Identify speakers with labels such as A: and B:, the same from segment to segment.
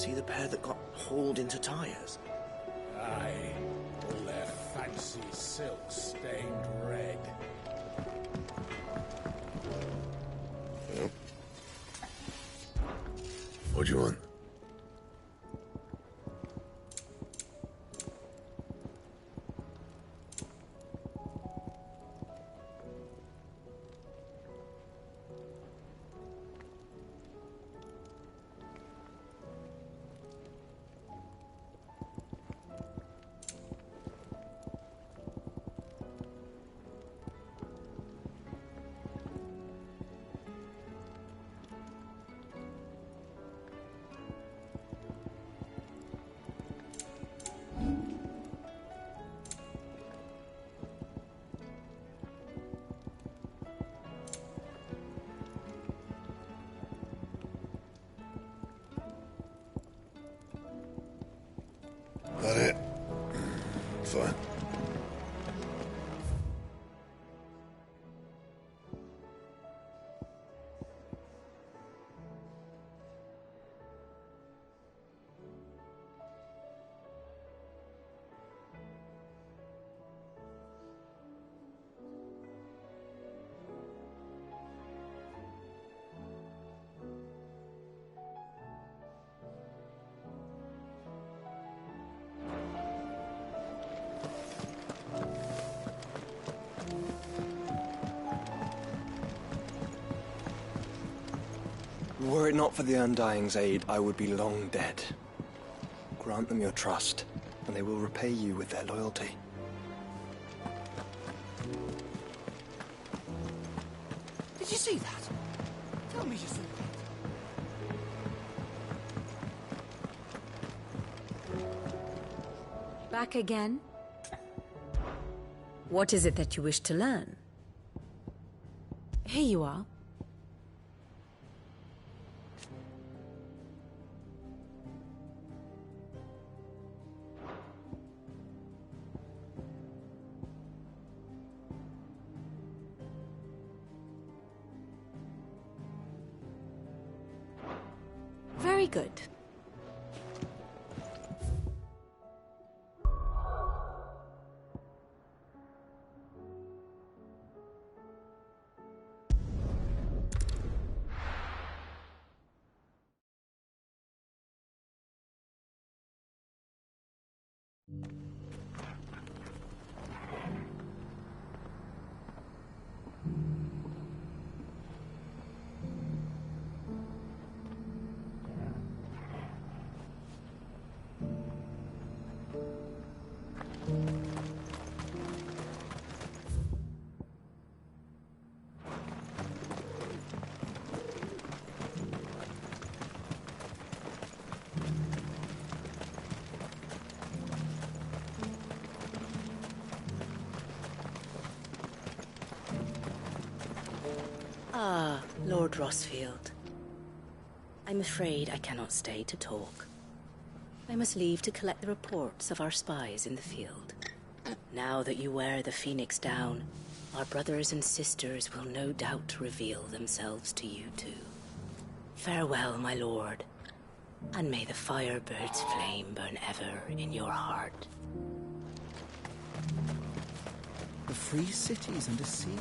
A: See the pair that got hauled into tires?
B: Aye, all their fancy silks stained red.
C: Yep. What'd you want? That it? Fine.
D: Were it not for the Undying's aid, I would be long dead. Grant them your trust, and they will repay you with their loyalty.
E: Did you see that? Tell me you saw that.
F: Back again? What is it that you wish to learn? Here you are. Very good.
G: Ah, Lord Rossfield. I'm afraid I cannot stay to talk. I must leave to collect the reports of our spies in the field. Now that you wear the Phoenix down, our brothers and sisters will no doubt reveal themselves to you too. Farewell, my lord, and may the Firebird's flame burn ever in your heart.
E: The free cities under siege?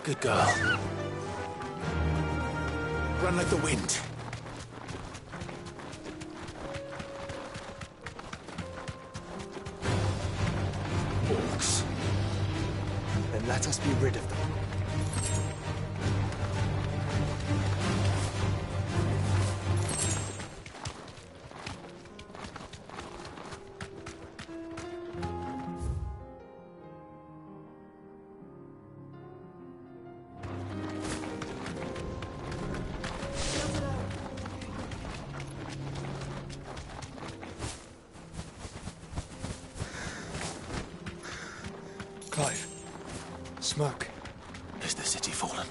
B: Good girl. Run like the wind. Orcs.
D: Then let us be rid of them. Clive. Smoke.
B: Is the city fallen?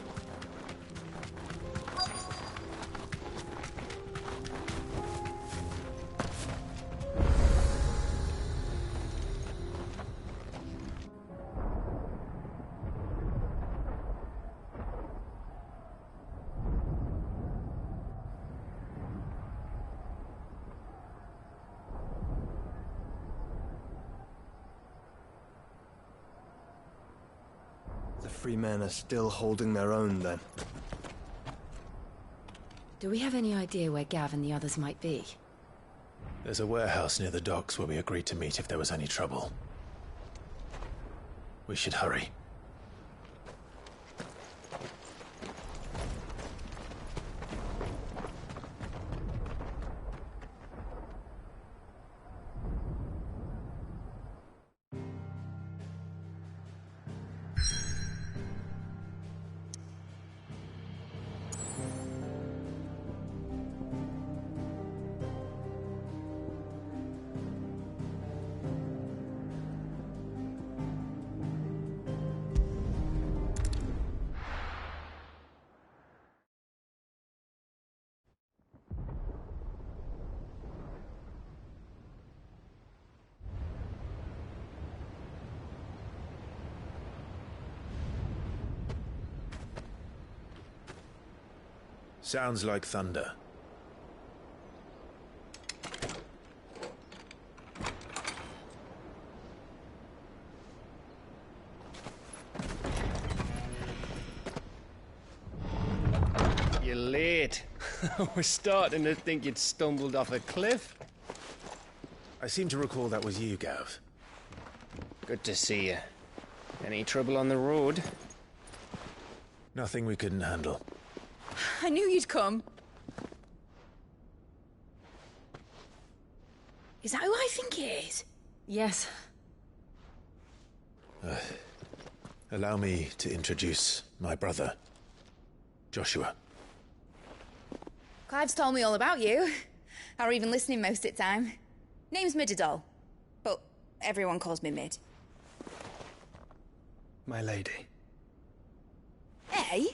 D: Free men are still holding their own, then.
F: Do we have any idea where Gav and the others might be?
B: There's a warehouse near the docks where we agreed to meet if there was any trouble. We should hurry. Sounds like thunder.
H: You're late. We're starting to think you'd stumbled off a cliff.
B: I seem to recall that was you, Gav.
H: Good to see you. Any trouble on the road?
B: Nothing we couldn't handle.
F: I knew you'd come.
G: Is that who I think it is?
F: Yes.
B: Allow me to introduce my brother, Joshua.
I: Clive's told me all about you. Or even listening most of the time. Name's Midadol, but everyone calls me Mid.
D: My lady.
I: Hey?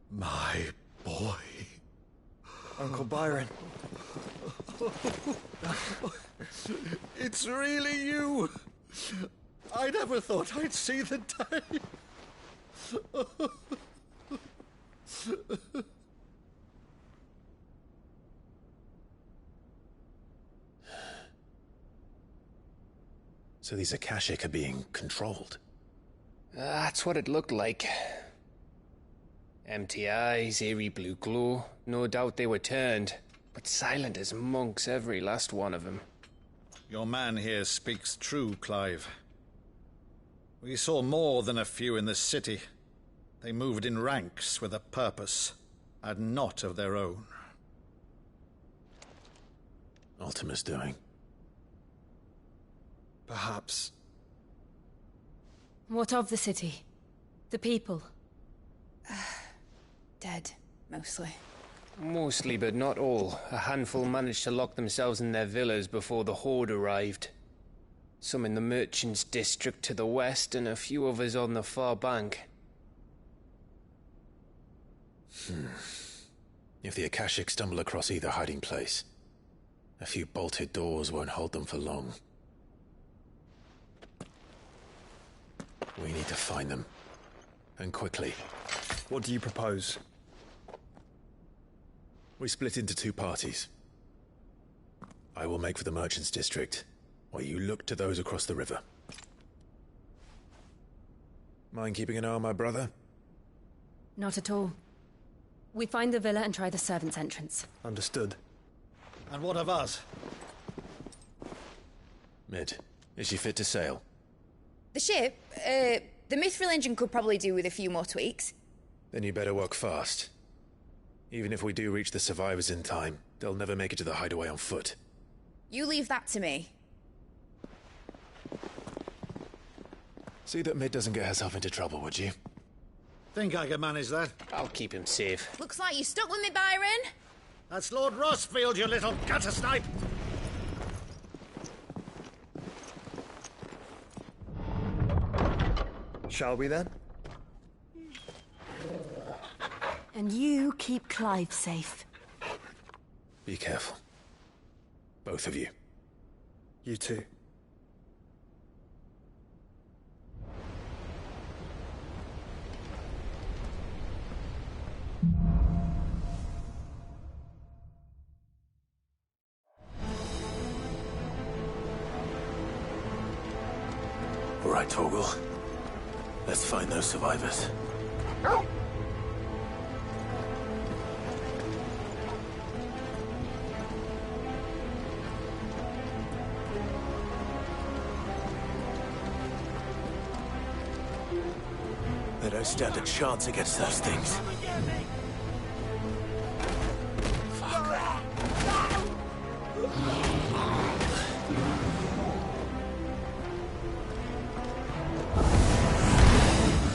C: My boy.
D: Uncle Byron.
C: It's really you. I never thought I'd see the day.
B: So these Akashic are being controlled.
H: That's what it looked like. Empty eyes, eerie blue glow. No doubt they were turned, but silent as monks, every last one of them.
J: Your man here speaks true, Clive. We saw more than a few in the city. They moved in ranks with a purpose, and not of their own.
B: Ultima's doing.
D: Perhaps.
F: What of the city? The people?
I: Dead, mostly.
H: Mostly, but not all. A handful managed to lock themselves in their villas before the Horde arrived. Some in the merchants' district to the west, and a few others on the far bank.
B: If the Akashic stumble across either hiding place, a few bolted doors won't hold them for long. We need to find them. And quickly.
D: What do you propose?
B: We split into two parties. I will make for the merchants' district, while you look to those across the river. Mind keeping an eye on my brother?
F: Not at all. We find the villa and try the servants' entrance.
D: Understood.
J: And what of us?
B: Mid, is she fit to sail?
I: The ship, the Mithril engine could probably do with a few more tweaks.
B: Then you better work fast. Even if we do reach the survivors in time, they'll never make it to the hideaway on foot.
I: You leave that to me.
B: See that Mid doesn't get herself into trouble, would you?
J: Think I can manage that?
H: I'll keep him safe.
I: Looks like you stuck with me, Byron.
J: That's Lord Rossfield, you little gutter snipe!
D: Shall we then?
F: And you keep Clive safe.
B: Be careful. Both of you.
D: You too.
B: right, Torgal. Let's find those survivors. They don't stand a chance against those things.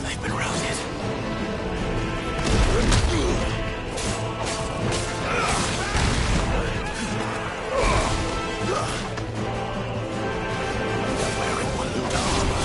B: They've been routed. They're wearing Ouroboros armor.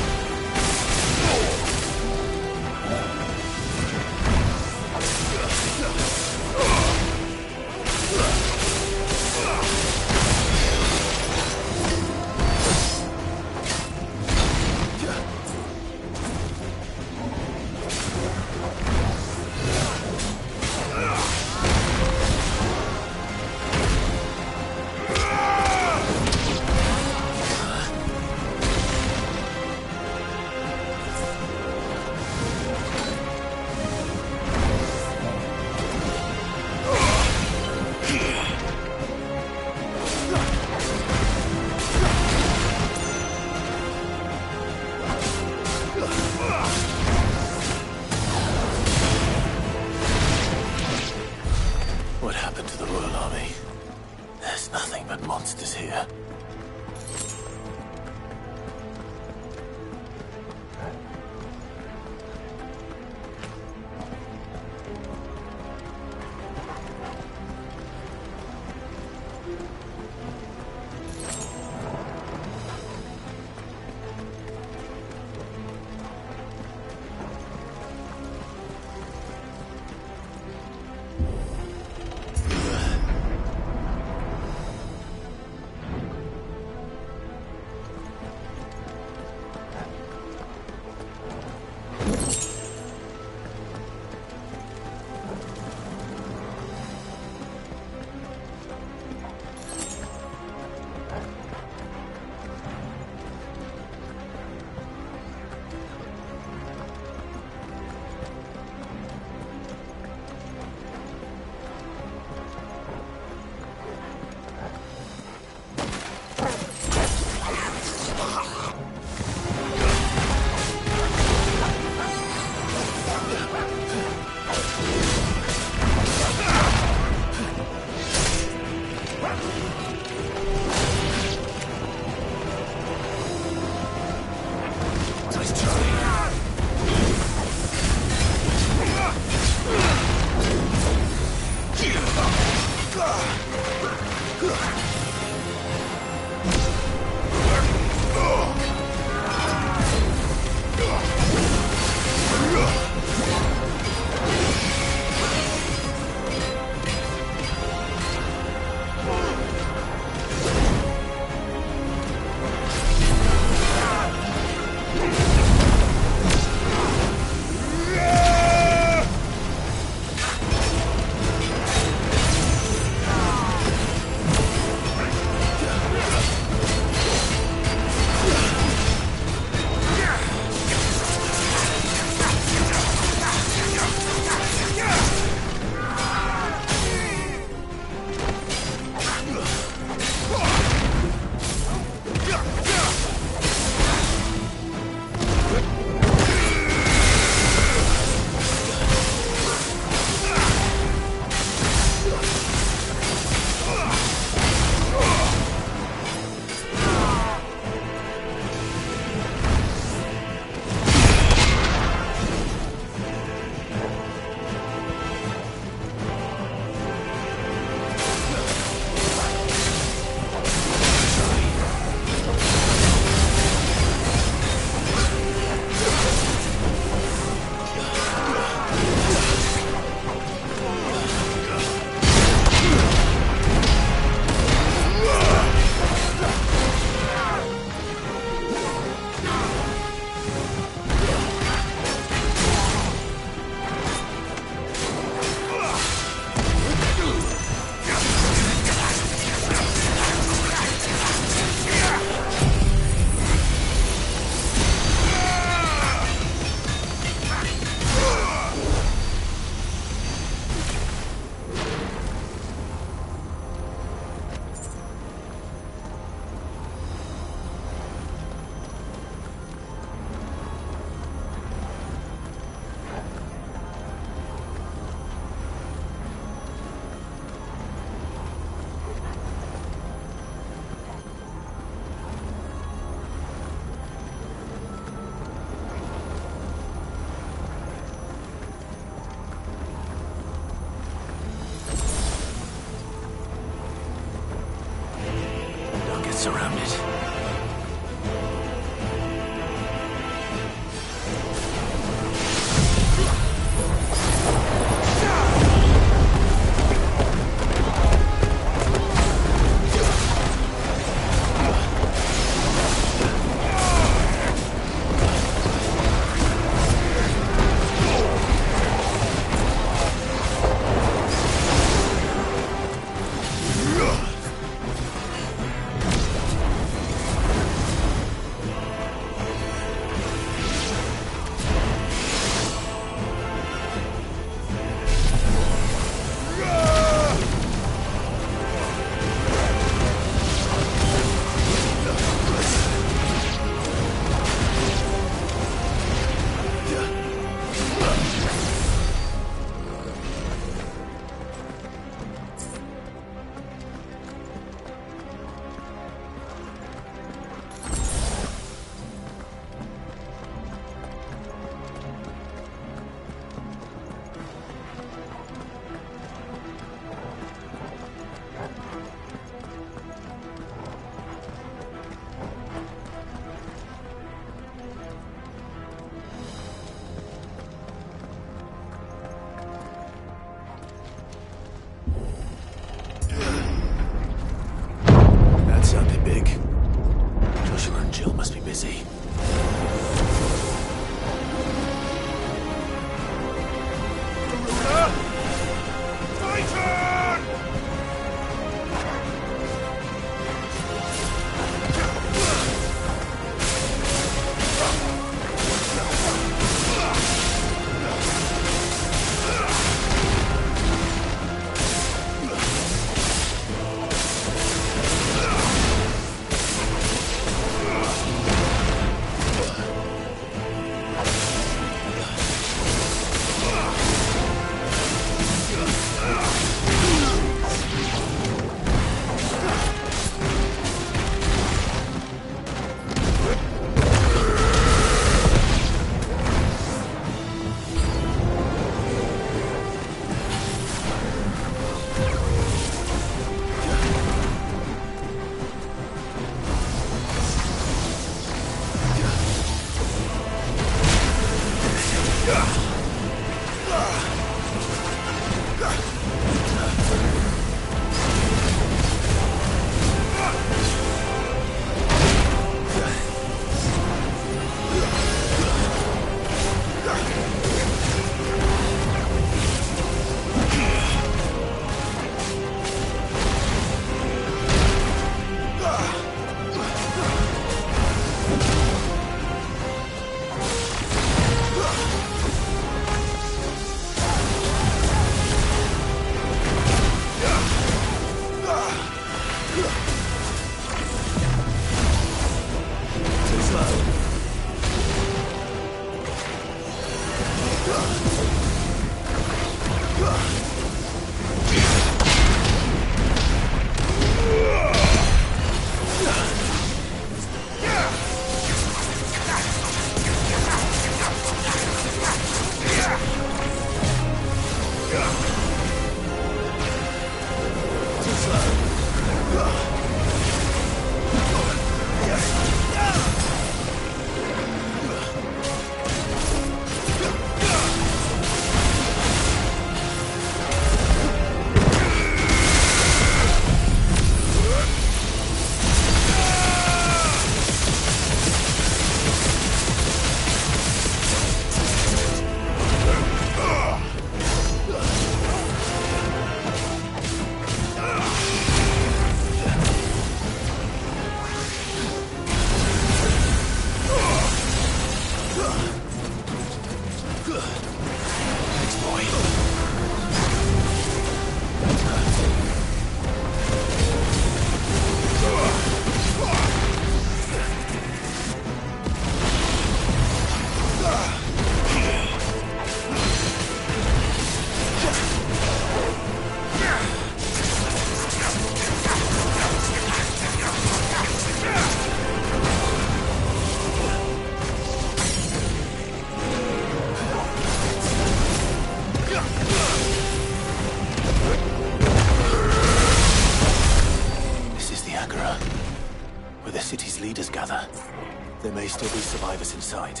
A: There may still be survivors inside.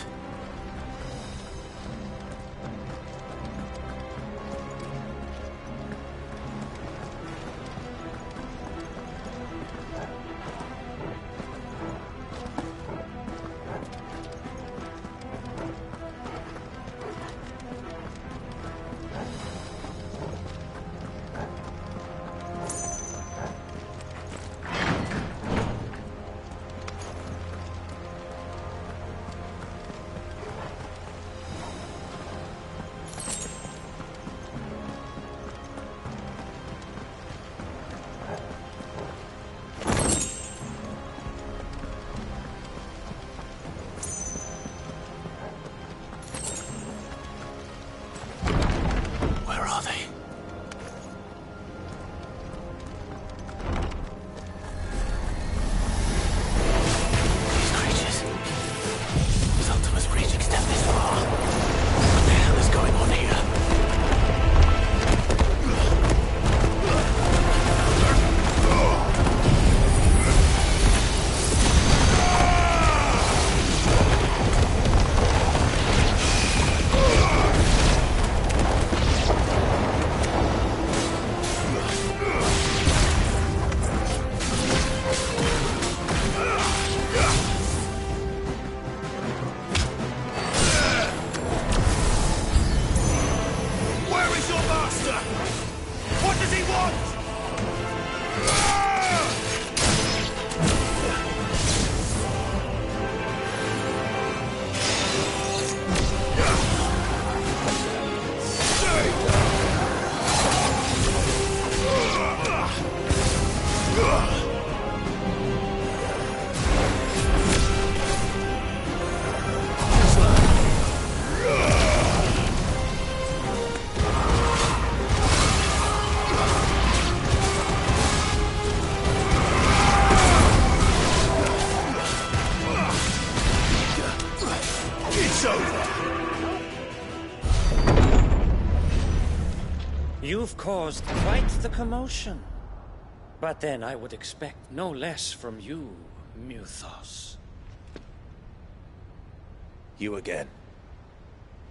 K: You've caused quite the commotion. But then I would expect no less from you, Muthos.
B: You again.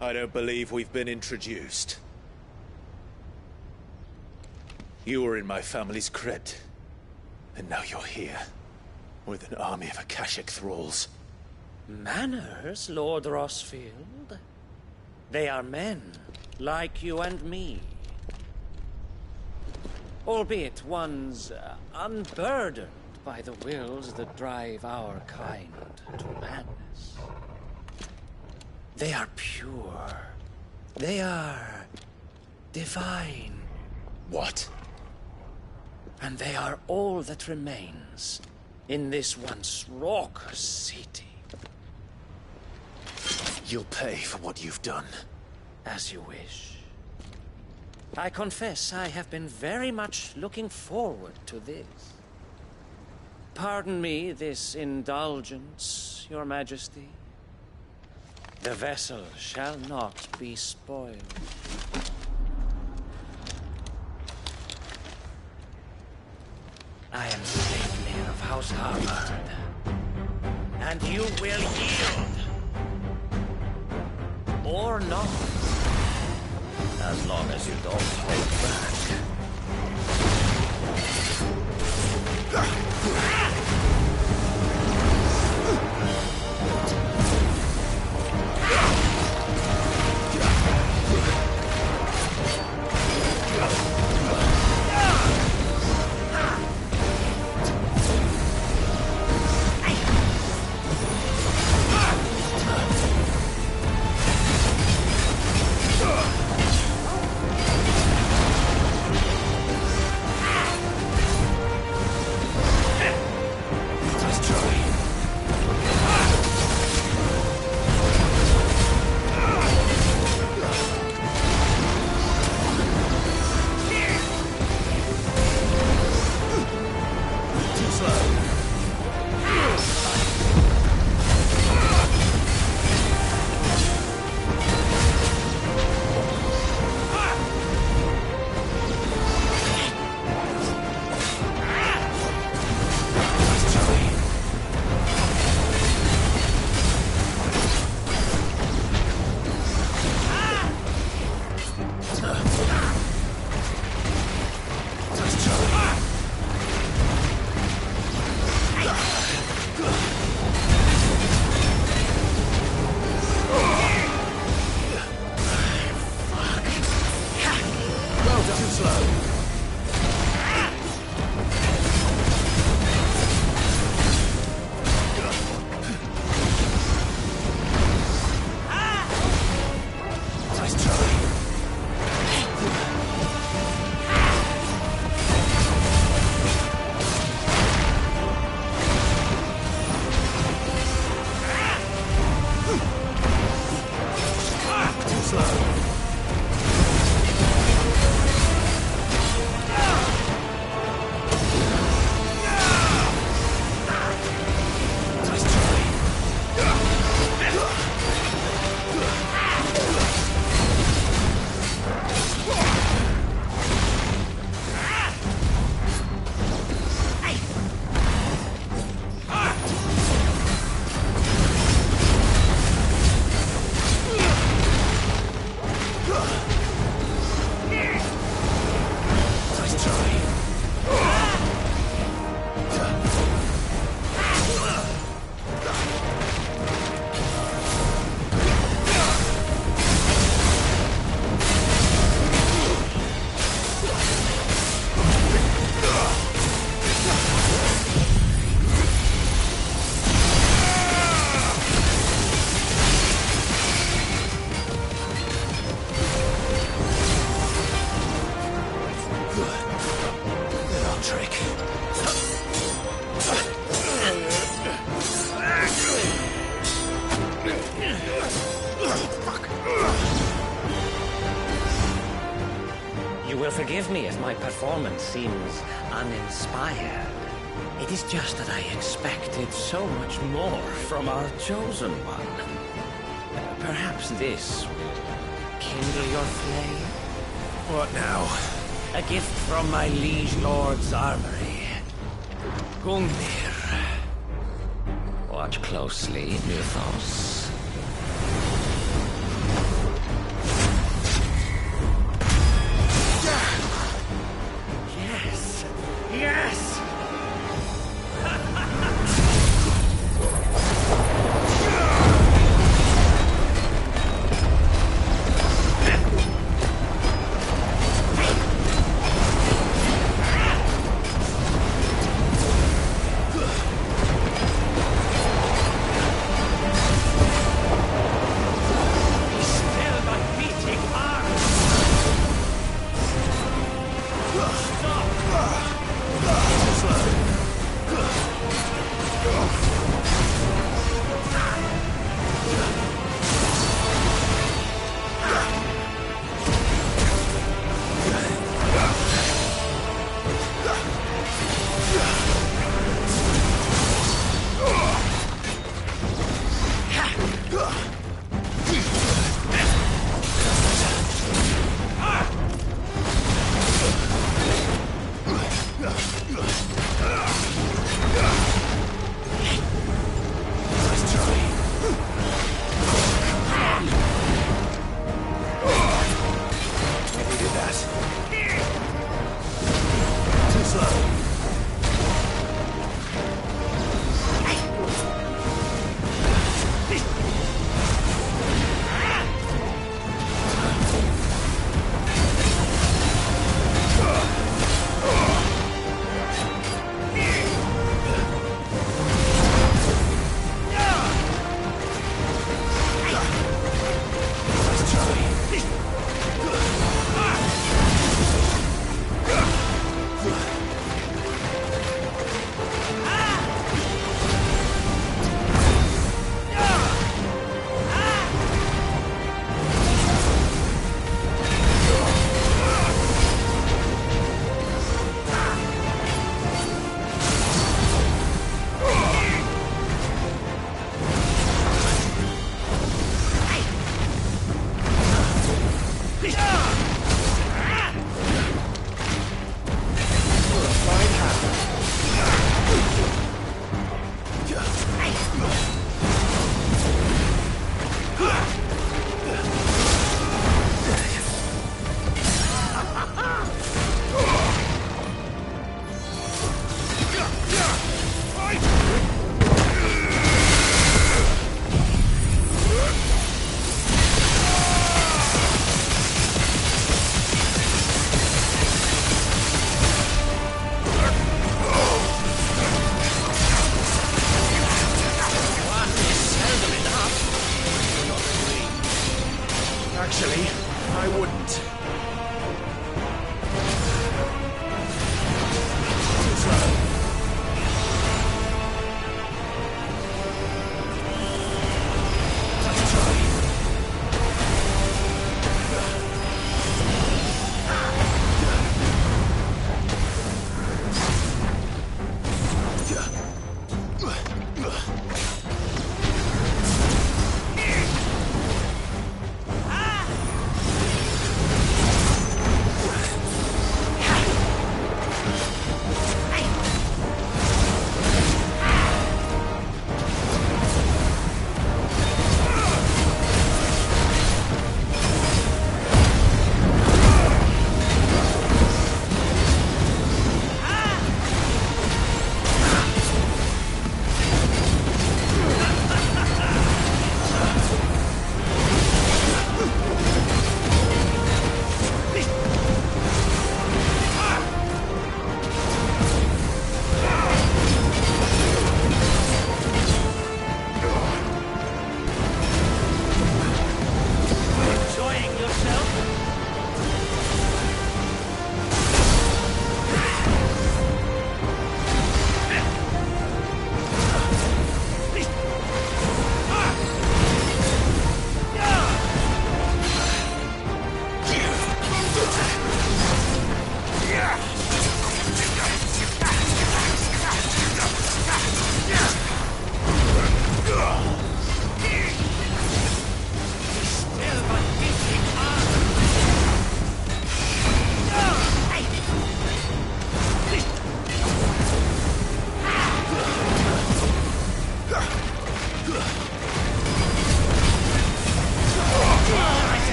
B: I don't believe we've been introduced. You were in my family's crypt, and now you're here, with an army of Akashic thralls.
K: Manners, Lord Rossfield? They are men, like you and me. Albeit ones unburdened by the wills that drive our kind to madness. They are pure. They are divine.
B: What?
K: And they are all that remains in this once raucous city.
B: You'll pay for what you've done.
K: As you wish. I confess I have been very much looking forward to this. Pardon me this indulgence, Your Majesty. The vessel shall not be spoiled. I am Sleipnir of House Harbard, and you will yield. Or not. As long as you don't hold back. Forgive me if my performance seems uninspired. It is just that I expected so much more from our chosen one. Perhaps this will kindle your flame?
B: What now?
K: A gift from my liege lord's armory. Gungnir. Watch closely, Mythos. Yes!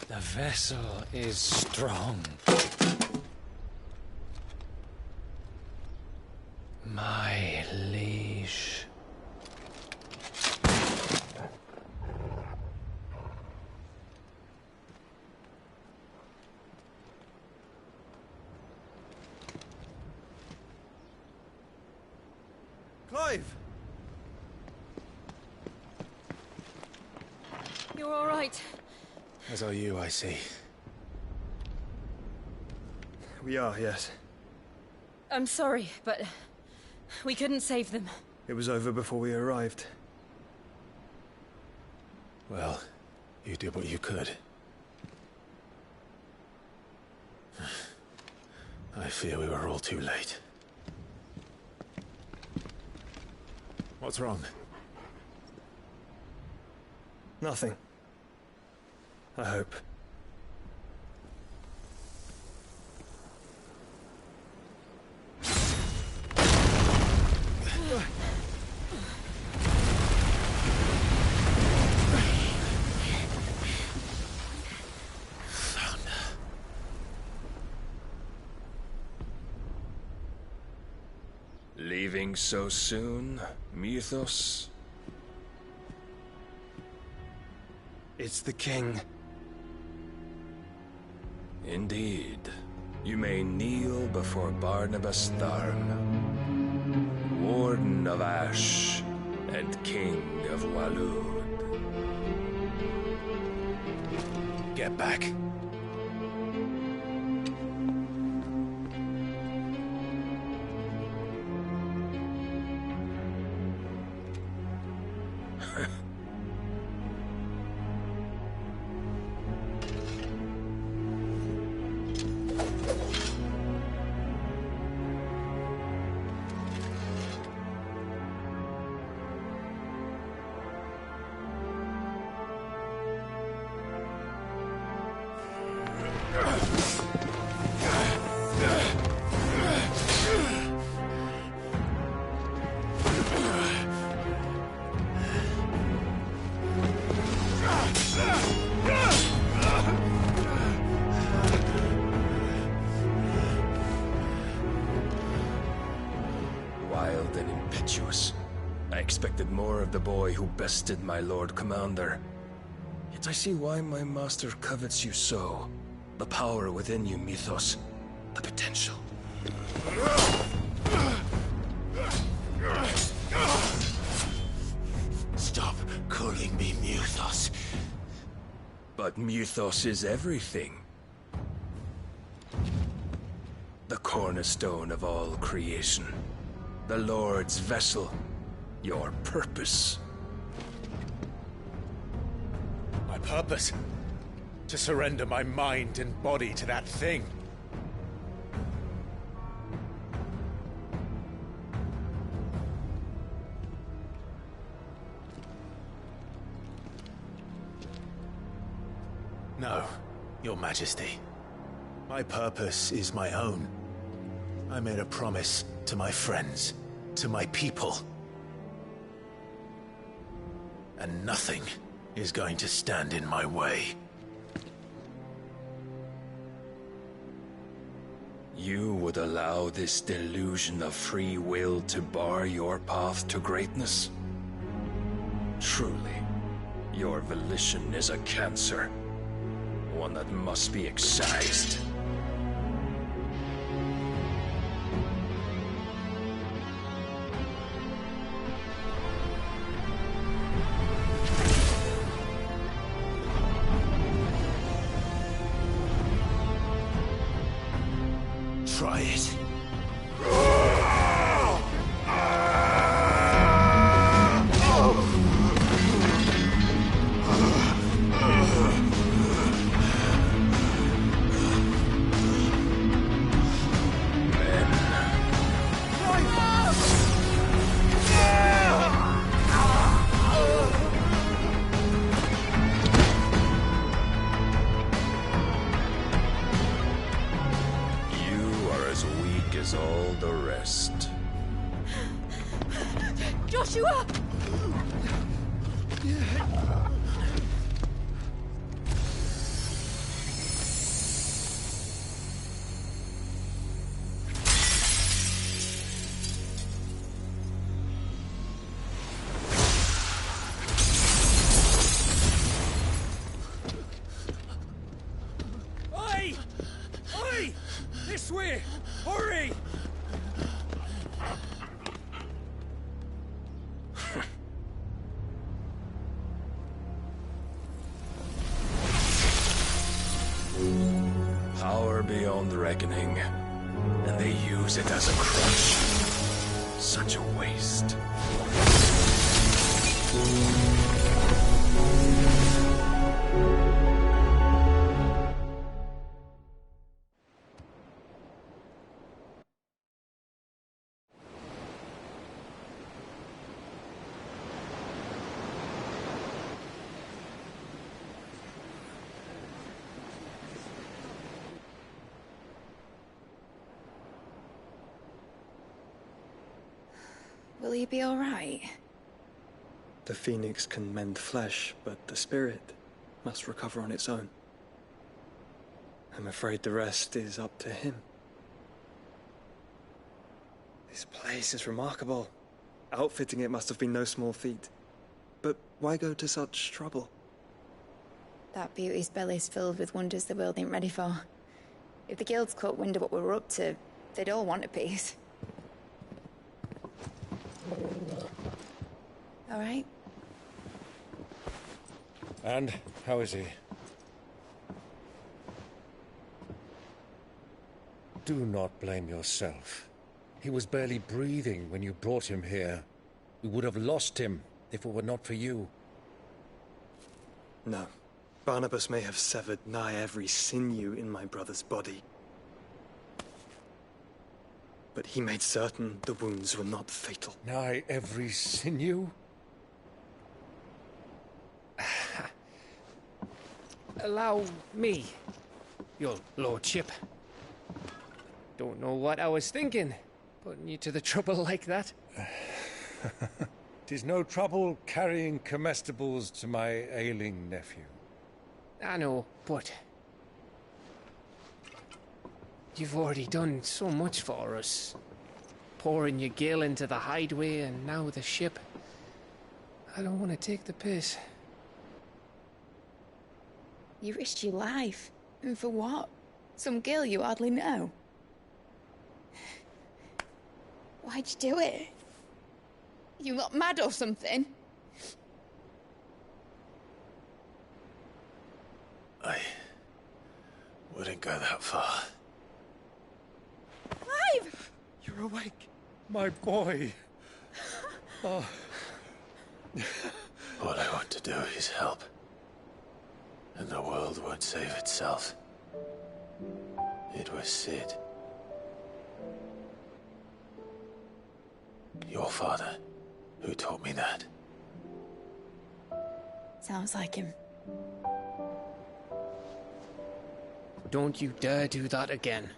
H: The vessel is strong. My liege.
C: Clive!
F: You're all right.
B: As are you, I see.
D: We are, yes.
F: I'm sorry, but we couldn't save them.
D: It was over before we arrived.
B: Well, you did what you could. I fear we were all too late. What's wrong?
D: Nothing. I hope.
L: Leaving so soon, Mythos?
D: It's the king.
L: Indeed. You may kneel before Barnabas Tharm, Warden of Ash and King of Walud.
B: Get back.
L: Wild and impetuous. I expected more of the boy who bested my Lord Commander. Yet I see why my master covets you so. The power within you, Mythos. The potential.
B: Stop calling me Mythos.
L: But Mythos is everything. The cornerstone of all creation. The Lord's vessel. Your purpose.
B: My purpose? To surrender my mind and body to that thing. No, Your Majesty. My purpose is my own. I made a promise to my friends, to my people. And nothing is going to stand in my way.
L: You would allow this delusion of free will to bar your path to greatness? Truly, your volition is a cancer. One that must be excised.
B: Try it.
F: Joshua!
L: Hurry! This way! Hurry! Power beyond reckoning, and they use it as a crutch. Such a waste.
I: Will you be all right?
D: The phoenix can mend flesh, but the spirit must recover on its own. I'm afraid the rest is up to him. This place is remarkable. Outfitting it must have been no small feat. But why go to such trouble?
I: That beauty's belly's filled with wonders the world ain't ready for. If the guilds caught wind of what we were up to, they'd all want a piece. All right?
M: And how is he? Do not blame yourself. He was barely breathing when you brought him here. We would have lost him if it were not for you.
D: No. Barnabas may have severed nigh every sinew in my brother's body. But he made certain the wounds were not fatal.
M: Nigh every sinew?
H: Allow me, your lordship. Don't know what I was thinking, putting you to the trouble like that.
M: 'Tis no trouble carrying comestibles to my ailing nephew.
H: I know, but you've already done so much for us. Pouring your gil into the hideaway and now the ship. I don't want to take the piss.
I: You risked your life. And for what? Some girl you hardly know. Why'd you do it? You not mad or something?
B: I wouldn't go that far.
I: Clive!
M: You're awake, my boy. Oh.
B: All I want to do is help. And the world won't save itself. It was Sid. Your father, who taught me that.
I: Sounds like him.
H: Don't you dare do that again.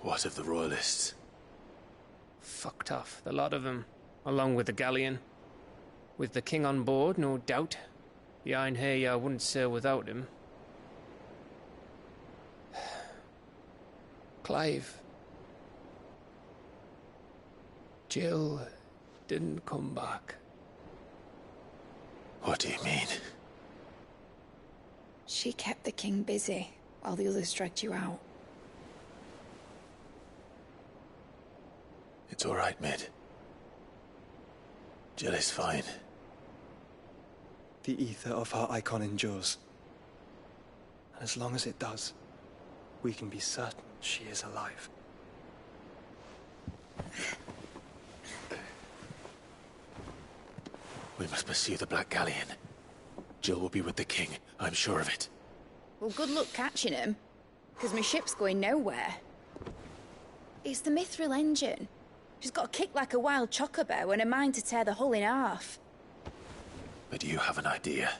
B: What of the royalists?
H: Fucked off, the lot of them, along with the galleon. With the king on board, no doubt. The Iron Hair wouldn't sail without him. Clive. Jill didn't come back.
B: What do you mean?
I: She kept the king busy while the others dragged you out.
B: It's all right, Mid. Jill is fine.
D: The ether of her icon endures. And as long as it does, we can be certain she is alive.
B: We must pursue the Black Galleon. Jill will be with the king, I'm sure of it.
I: Well, good luck catching him, because my ship's going nowhere. It's the Mithril engine. She's got a kick like a wild chocobo and a mind to tear the hull in half.
B: But you have an idea.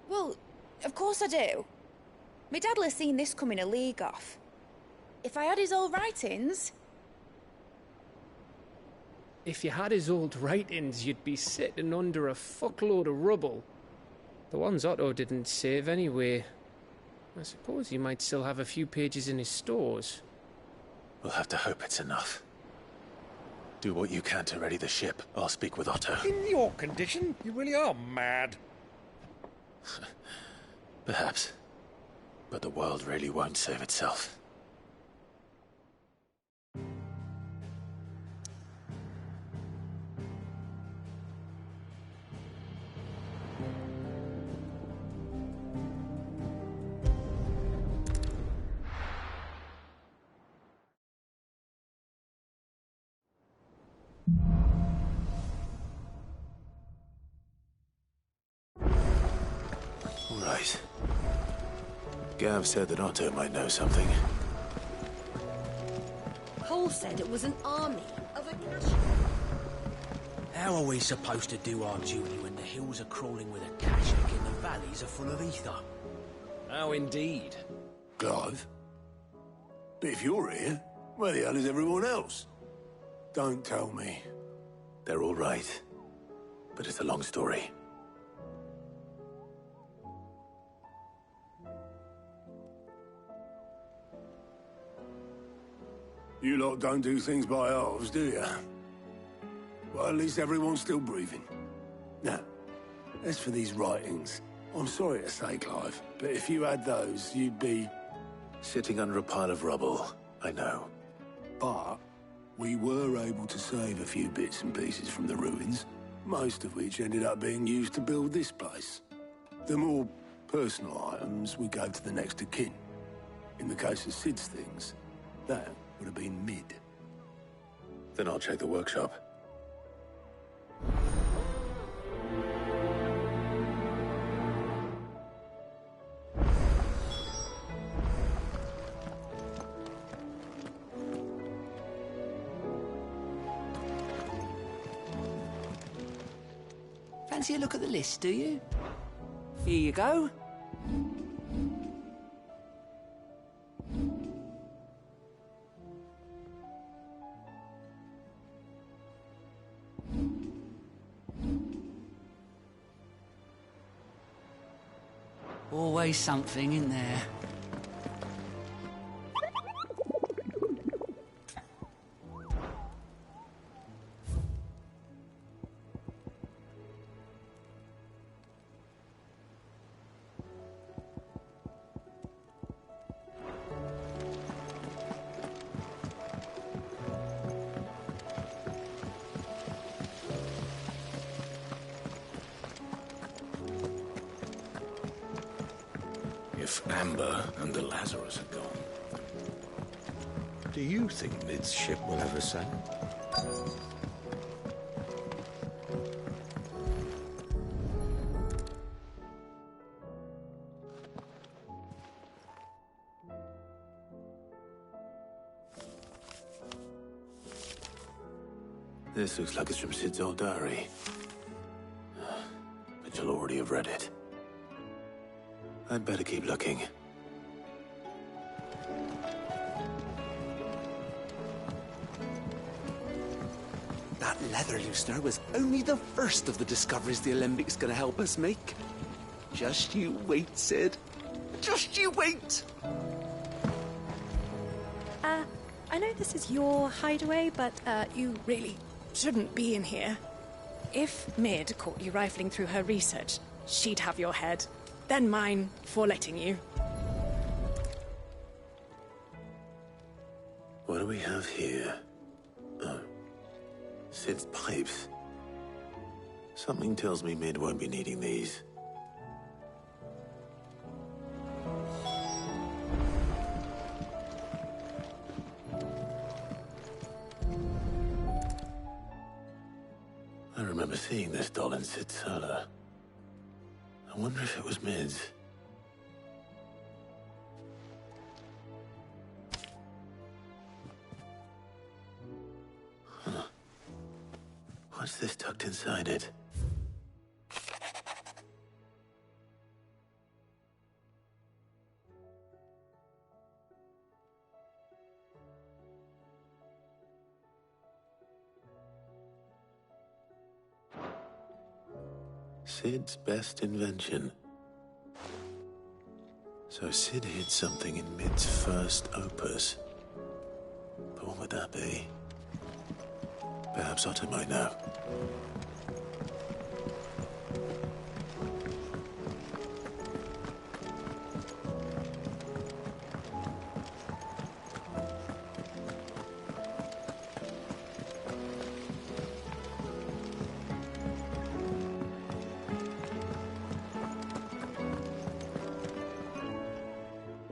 I: Well, of course I do. My dad'll have seen this coming a league off. If I had his old writings...
H: If you had his old writings, you'd be sitting under a fuckload of rubble. The ones Otto didn't save anyway. I suppose he might still have a few pages in his stores.
B: We'll have to hope it's enough. Do what you can to ready the ship. I'll speak with Otto.
M: In your condition, you really are mad.
B: Perhaps. But the world really won't save itself. Right. Gav said that Otto might know something.
F: Cole said it was an army of Akashi.
E: How are we supposed to do our duty when the hills are crawling with Akashic and the valleys are full of ether?
L: How indeed.
A: Clive? But if you're here, where the hell is everyone else? Don't tell me.
B: They're all right. But it's a long story.
A: You lot don't do things by halves, do you? Well, at least everyone's still breathing. Now, as for these writings, I'm sorry to say, Clive, but if you had those, you'd be...
B: Sitting under a pile of rubble, I know.
A: But we were able to save a few bits and pieces from the ruins, most of which ended up being used to build this place. The more personal items we gave to the next of kin. In the case of Sid's things, that would have been mid.
B: Then I'll check the workshop.
E: Fancy a look at the list, do you? Here you go. Always something in there.
L: If Amber and the Lazarus are gone, do you think Mid's ship will ever sail?
B: This looks like it's from Sid's old diary. But you'll already have read it. I'd better keep looking.
E: That leather loosener was only the first of the discoveries the Alembics gonna help us make. Just you wait, Sid. Just you wait!
N: I know this is your hideaway, but, you really shouldn't be in here. If Mid caught you rifling through her research, she'd have your head. Then mine for letting you.
B: What do we have here? Oh. Sid's pipes. Something tells me Mid won't be needing these. I remember seeing this doll in Sid's cellar. I wonder if it was Mid's. Huh. What's this tucked inside it? Sid's best invention. So Sid hid something in Mid's first opus. But what would that be? Perhaps Otto might know.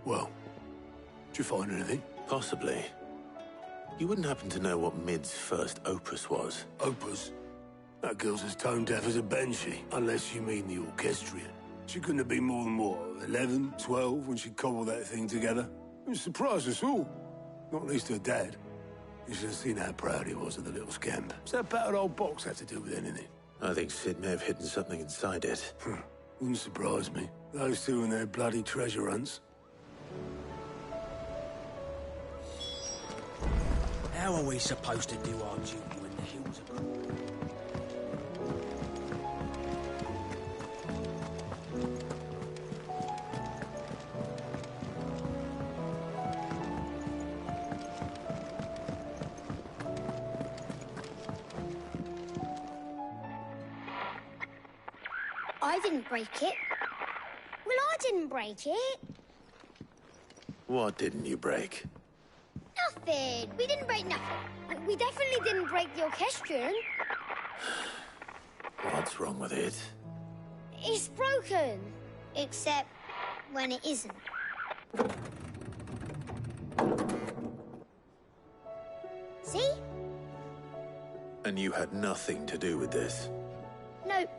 A: Well, did you find anything?
B: Possibly. You wouldn't happen to know what Mid's first opus was?
A: Opus? That girl's as tone deaf as a banshee, unless you mean the orchestrion. She couldn't have been more than, what, 11, 12 when she cobbled that thing together? It surprised us all. Not least her dad. You should have seen how proud he was of the little scamp. What's that battered old box have to do with anything?
B: I think Sid may have hidden something inside it.
A: Wouldn't surprise me. Those two and their bloody treasure hunts.
K: How are we supposed to do our duty when the hills are cold?
O: I didn't break it. Well, I didn't break it.
B: What didn't you break?
O: Nothing. We didn't break nothing. We definitely didn't break the orchestrion.
B: What's wrong with it?
O: It's broken. Except when it isn't. See?
B: And you had nothing to do with this?
O: Nope.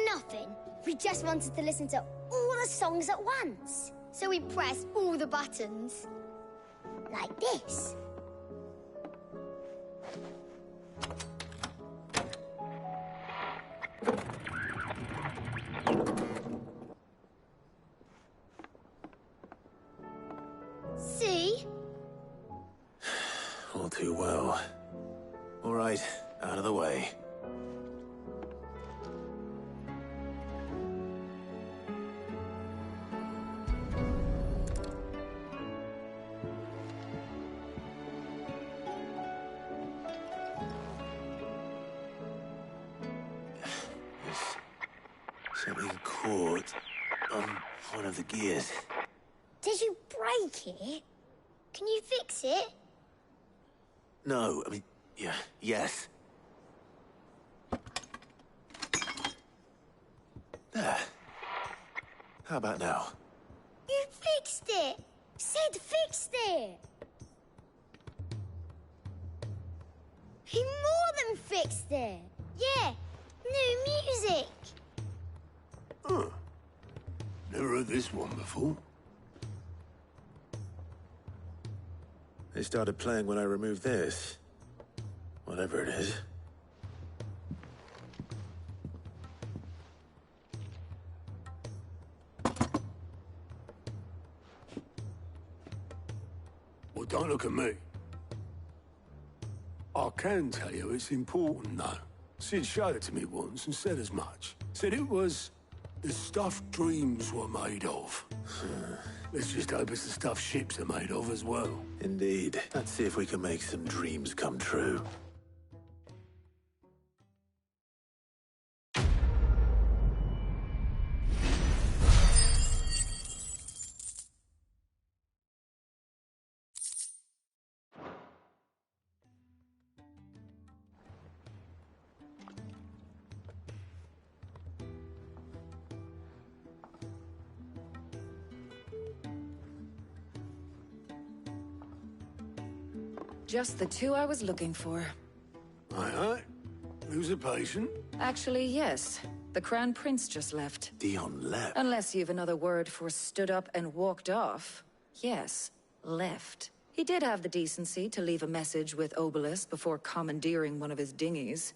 O: Nothing. We just wanted to listen to all the songs at once. So we pressed all the buttons. Like this. See?
B: All too well. All right, out of the way. Something caught on one of the gears.
O: Did you break it? Can you fix it?
B: No, I mean, yeah, yes. There. How about now?
O: You fixed it! Sid fixed it! He more than fixed it! Yeah, new music!
A: Huh. Never heard this one before.
B: They started playing when I removed this. Whatever it is.
A: Well, don't look at me. I can tell you it's important, though. Sid showed it to me once and said as much. Said it was the stuff dreams were made of. Let's just hope it's the stuff ships are made of as well.
B: Indeed. Let's see if we can make some dreams come true.
P: Just the two I was looking for.
A: Aye. Who's a patient?
P: Actually, yes. The Crown Prince just left.
B: Dion left?
P: Unless you've another word for stood up and walked off. Yes, left. He did have the decency to leave a message with Obelisk before commandeering one of his dinghies.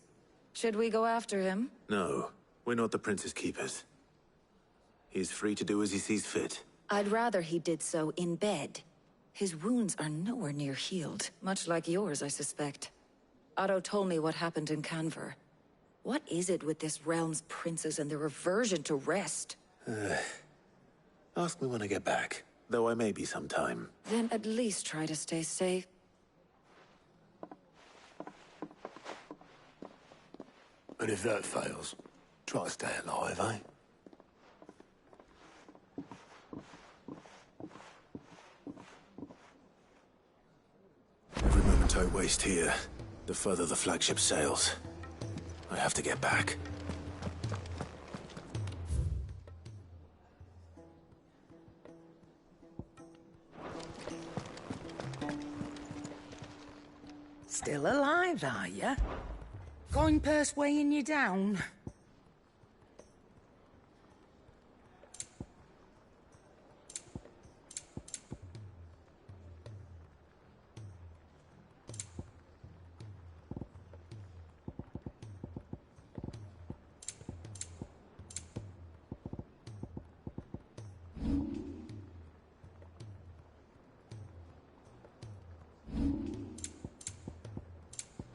P: Should we go after him?
B: No, we're not the Prince's keepers. He's free to do as he sees fit.
P: I'd rather he did so in bed. His wounds are nowhere near healed, much like yours, I suspect. Otto told me what happened in Canver. What is it with this realm's princes and their aversion to rest?
B: Ask me when I get back, though I may be sometime.
P: Then at least try to stay safe.
A: And if that fails, try to stay alive, eh?
B: Every moment I waste here, the further the flagship sails. I have to get back.
K: Still alive, are you? Coin purse weighing you down?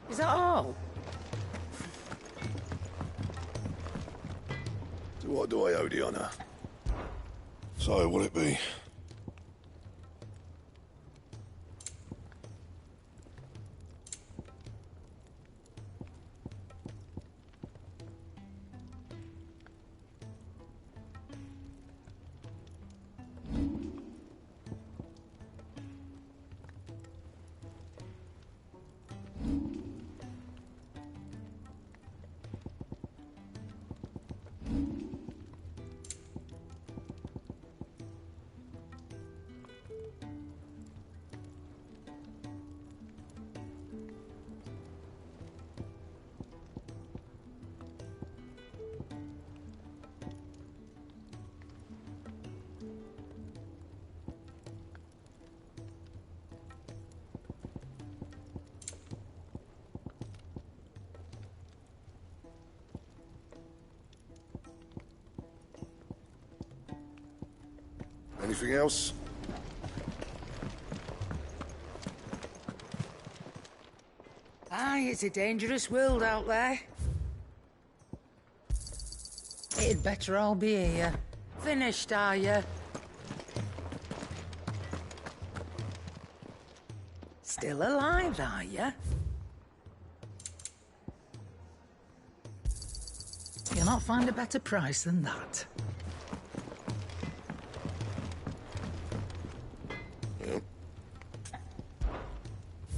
K: Is that all?
A: So what do I owe the honour? So, will it be? Anything else?
K: Aye, it's a dangerous world out there. It'd better all be here. Finished, are you? Still alive, are you? You'll not find a better price than that.
A: Yep.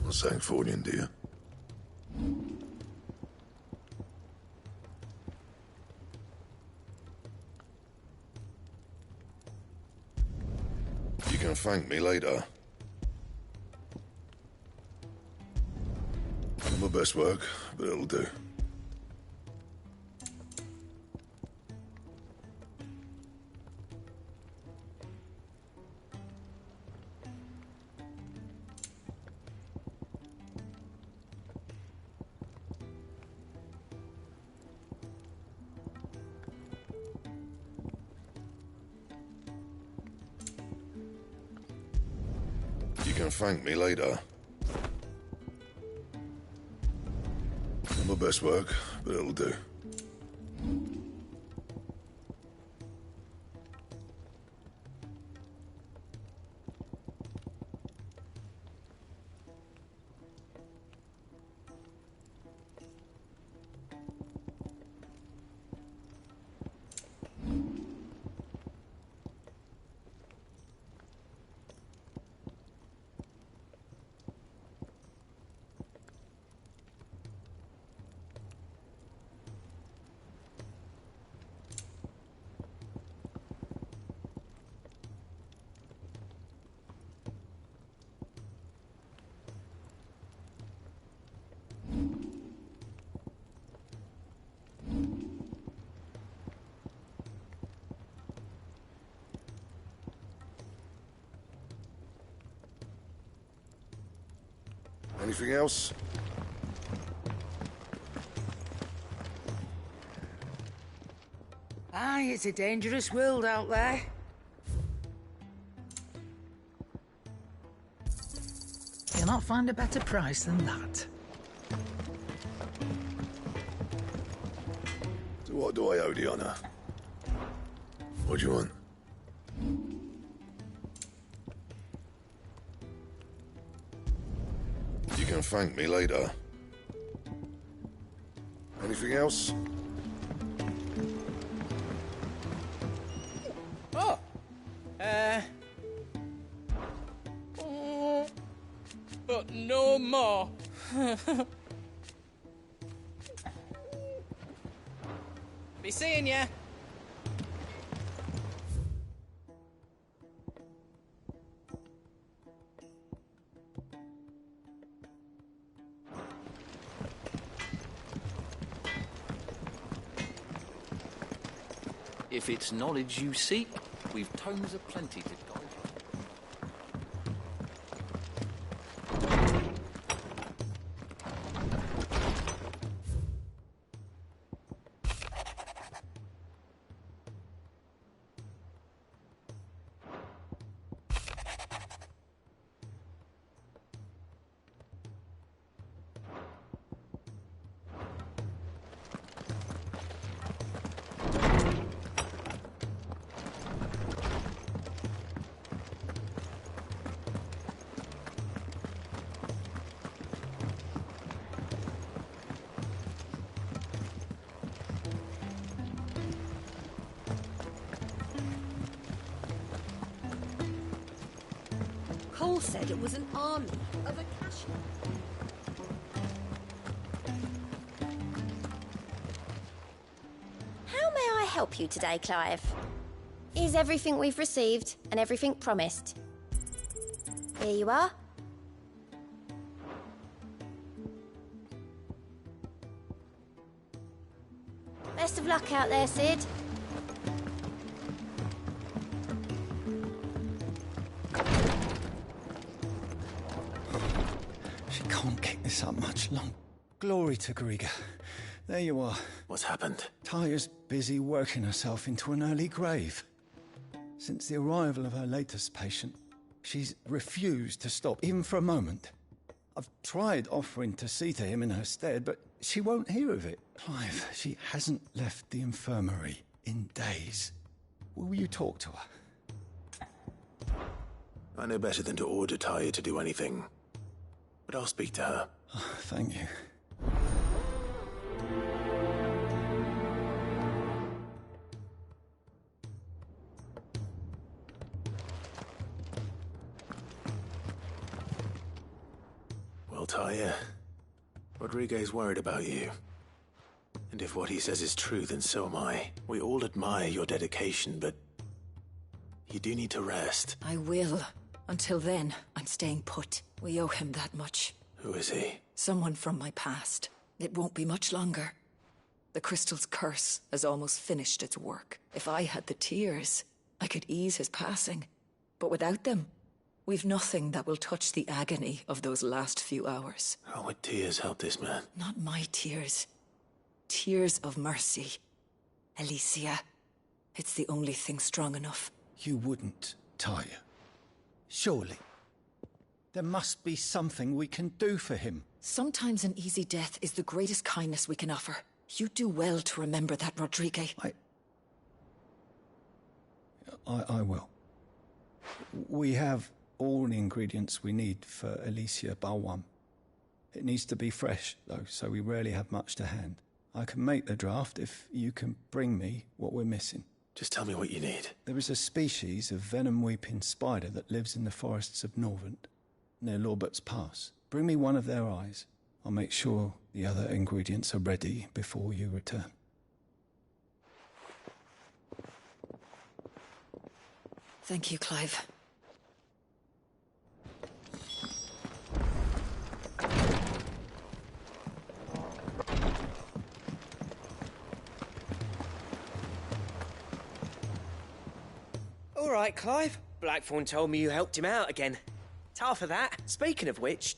A: Not saying fortune, do you? You can thank me later. Not my best work, but it'll do. You can thank me later. Not my best work, but it'll do. Anything else?
K: Aye, it's a dangerous world out there. You'll not find a better price than that.
A: So what do I owe the honour? What do you want? You can thank me later. Anything else?
K: Oh! But no more. Be seeing ya.
Q: If it's knowledge you seek, we've tomes aplenty to guide you.
F: Cole said it was an army of Akashi.
O: How may I help you today, Clive? Is everything we've received and everything promised? Here you are. Best of luck out there, Sid.
C: She can't keep this up much longer. Glory to Griga. There you are.
B: What's happened?
C: Taya's busy working herself into an early grave. Since the arrival of her latest patient, she's refused to stop, even for a moment. I've tried offering to see to him in her stead, but she won't hear of it. Clive, she hasn't left the infirmary in days. Will you talk to her?
B: I know better than to order Taya to do anything. But I'll speak to her.
C: Oh, thank you.
B: Well, Taya, Rodriguez worried about you. And if what he says is true, then so am I. We all admire your dedication, but you do need to rest.
P: I will. Until then, I'm staying put. We owe him that much.
B: Who is he?
P: Someone from my past. It won't be much longer. The crystal's curse has almost finished its work. If I had the tears, I could ease his passing. But without them, we've nothing that will touch the agony of those last few hours.
B: How would tears help this man?
P: Not my tears. Tears of mercy. Alicia. It's the only thing strong enough.
C: You wouldn't, Taya. Surely. There must be something we can do for him.
P: Sometimes an easy death is the greatest kindness we can offer. You do well to remember that, Rodriguez.
C: I will. We have all the ingredients we need for Alicia Balwam. It needs to be fresh, though, so we rarely have much to hand. I can make the draft if you can bring me what we're missing.
B: Just tell me what you need.
C: There is a species of venom-weeping spider that lives in the forests of Norvent, near Lorbert's Pass. Bring me one of their eyes. I'll make sure the other ingredients are ready before you return.
P: Thank you, Clive.
H: All right, Clive. Blackthorn told me you helped him out again. Tough of that. Speaking of which,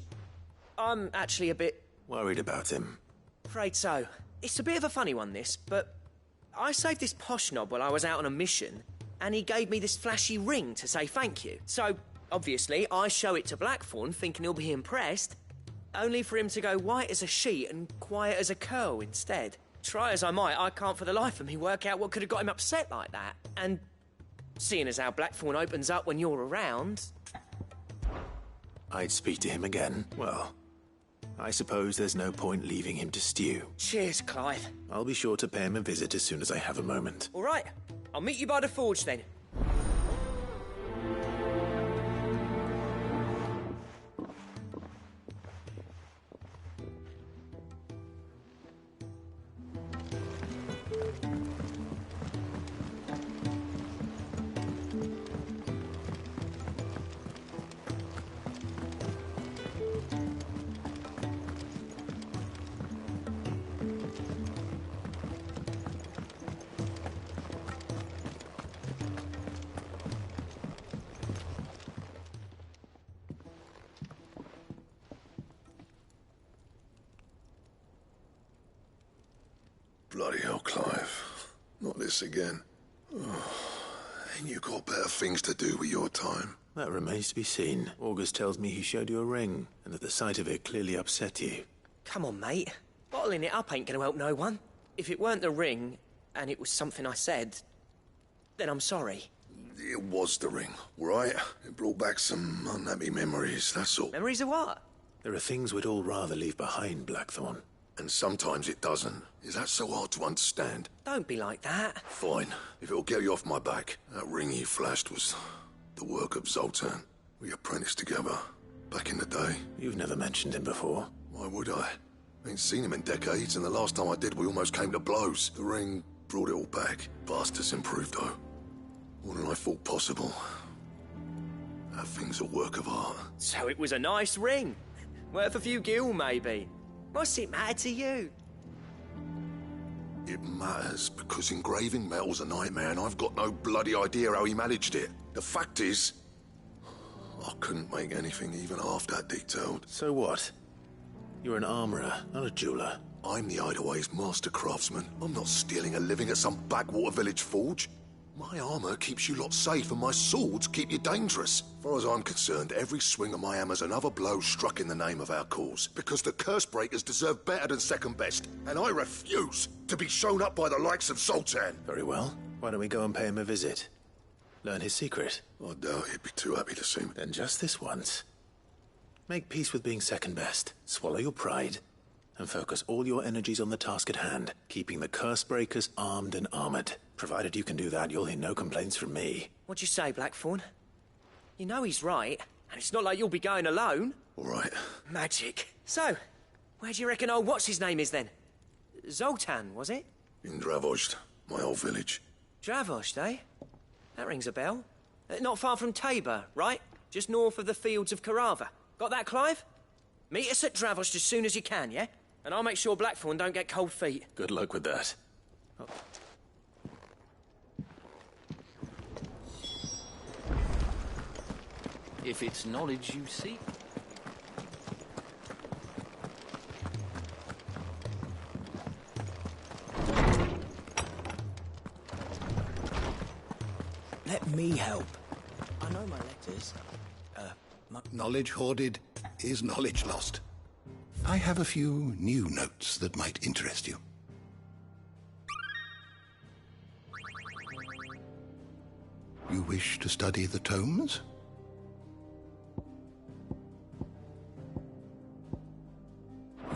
H: I'm actually a bit...
B: worried about him.
H: Afraid so. It's a bit of a funny one, this, but I saved this posh knob while I was out on a mission, and he gave me this flashy ring to say thank you. So, obviously, I show it to Blackthorn, thinking he'll be impressed, only for him to go white as a sheet and quiet as a curl instead. Try as I might, I can't for the life of me work out what could have got him upset like that. And seeing as how Blackthorn opens up when you're around...
B: I'd speak to him again. Well, I suppose there's no point leaving him to stew.
H: Cheers, Clive.
B: I'll be sure to pay him a visit as soon as I have a moment.
H: All right. I'll meet you by the forge then.
R: Bloody hell, Clive. Not this again. Ain't you got better things to do with your time?
B: That remains to be seen. August tells me he showed you a ring, and that the sight of it clearly upset you.
S: Come on, mate. Bottling it up ain't gonna help no one. If it weren't the ring, and it was something I said, then I'm sorry.
R: It was the ring, right? It brought back some unhappy memories, that's all.
S: Memories of what?
B: There are things we'd all rather leave behind, Blackthorn.
R: And sometimes it doesn't. Is that so hard to understand?
S: Don't be like that.
R: Fine. If it'll get you off my back. That ring you flashed was the work of Zoltan. We apprenticed together back in the day.
B: You've never mentioned him before.
R: Why would I? Ain't seen him in decades, and the last time I did, we almost came to blows. The ring brought it all back. Bastards improved, though. More than I thought possible. That thing's a work of art.
S: So it was a nice ring. Worth a few gil, maybe. What's it matter to you?
R: It matters because engraving metal's a nightmare, and I've got no bloody idea how he managed it. The fact is, I couldn't make anything even half that detailed.
B: So what? You're an armorer, not a jeweler.
R: I'm the Hideaway's master craftsman. I'm not stealing a living at some backwater village forge. My armor keeps you lot safe, and my swords keep you dangerous. As far as I'm concerned, every swing of my hammer's another blow struck in the name of our cause. Because the curse breakers deserve better than second best, and I refuse to be shown up by the likes of Zoltan.
B: Very well. Why don't we go and pay him a visit? Learn his secret.
R: I doubt he'd be too happy to see me.
B: Then just this once. Make peace with being second best. Swallow your pride. And focus all your energies on the task at hand, keeping the curse breakers armed and armored. Provided you can do that, you'll hear no complaints from me.
S: What'd you say, Blackthorn? You know he's right, and it's not like you'll be going alone.
R: All right.
S: Magic. So, where do you reckon old what's-his-name is then? Zoltan, was it?
R: In Dravost, my old village.
S: Dravost, eh? That rings a bell. Not far from Tabor, right? Just north of the fields of Carava. Got that, Clive? Meet us at Dravost as soon as you can, yeah? And I'll make sure Blackthorn don't get cold feet.
B: Good luck with that. Oh.
Q: If it's knowledge you seek.
T: Let me help. I know my letters.
U: Knowledge hoarded is knowledge lost. I have a few new notes that might interest you. You wish to study the tomes?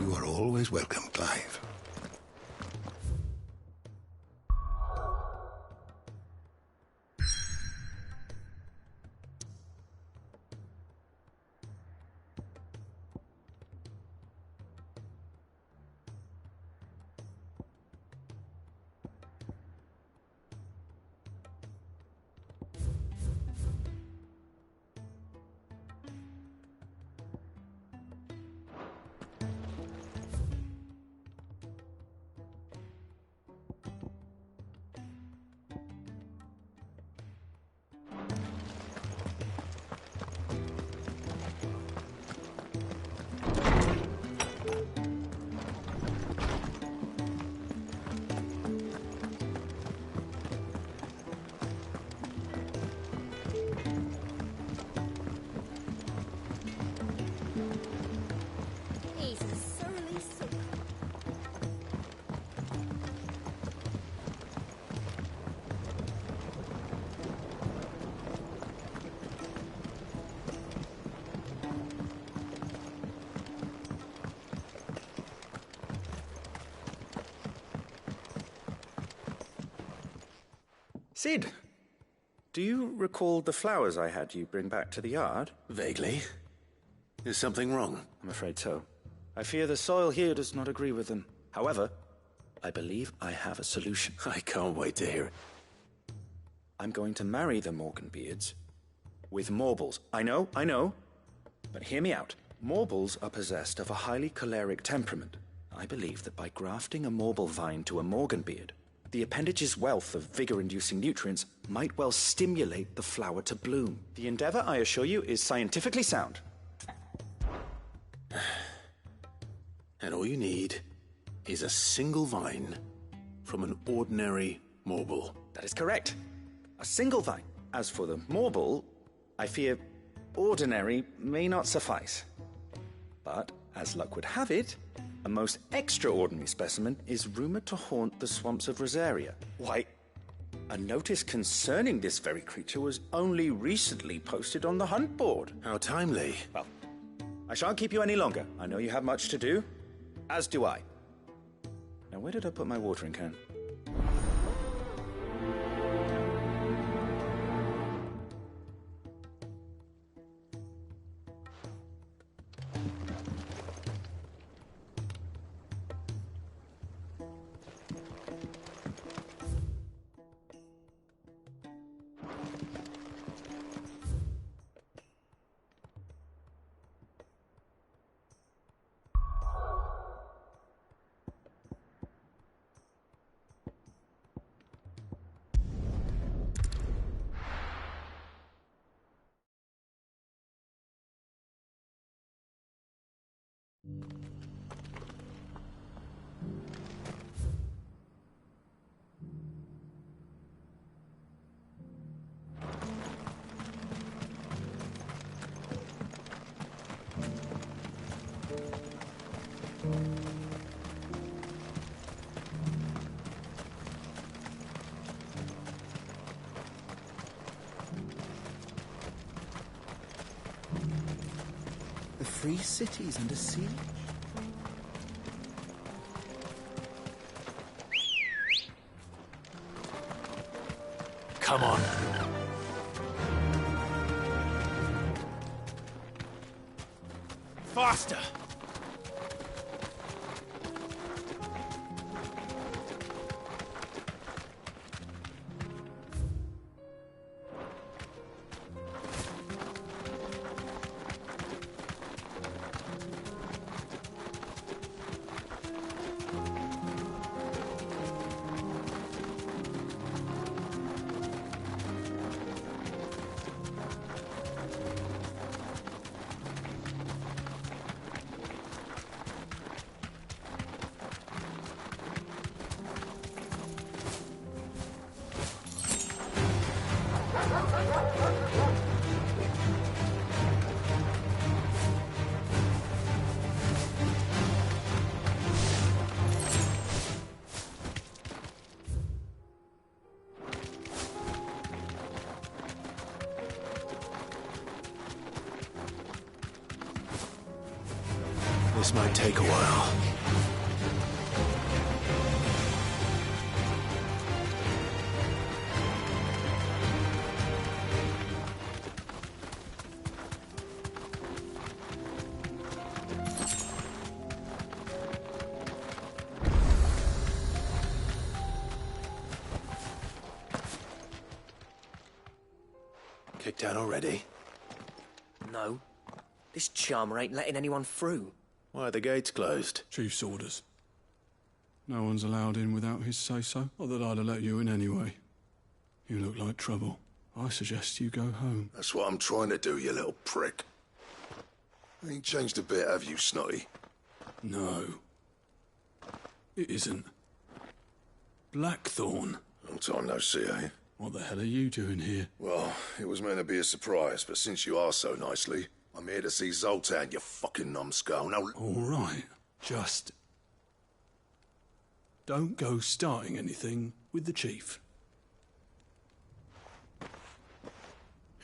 U: You are always welcome, Clive.
V: Sid, do you recall the flowers I had you bring back to the yard?
B: Vaguely. Is something wrong?
V: I'm afraid so. I fear the soil here does not agree with them. However, I believe I have a solution.
B: I can't wait to hear it.
V: I'm going to marry the Morganbeards with Morbols. I know. But hear me out. Morbols are possessed of a highly choleric temperament. I believe that by grafting a Morbol vine to a Morganbeard, the appendage's wealth of vigor-inducing nutrients might well stimulate the flower to bloom. The endeavor, I assure you, is scientifically sound.
B: And all you need is a single vine from an ordinary Morbol.
V: That is correct. A single vine. As for the Morbol, I fear ordinary may not suffice. But, as luck would have it, a most extraordinary specimen is rumored to haunt the swamps of Rosaria. Why, a notice concerning this very creature was only recently posted on the hunt board.
B: How timely.
V: Well, I shan't keep you any longer. I know you have much to do, as do I. Now, where did I put my watering can?
E: The free city's under siege.
B: Come on. Faster! This might take a while. Kicked out already?
S: No. This charmer ain't letting anyone through.
B: Why are the gates closed?
A: Chief's orders. No one's allowed in without his say-so. Not that I'd have let you in anyway. You look like trouble. I suggest you go home.
R: That's what I'm trying to do, you little prick. Ain't changed a bit, have you, Snotty?
A: No. It isn't. Blackthorn.
R: Long time no see, eh?
A: What the hell are you doing here?
R: Well, it was meant to be a surprise, but since you asked so nicely, I'm here to see Zoltan, you fucking numbskull. Now...
A: All right. Just... don't go starting anything with the chief.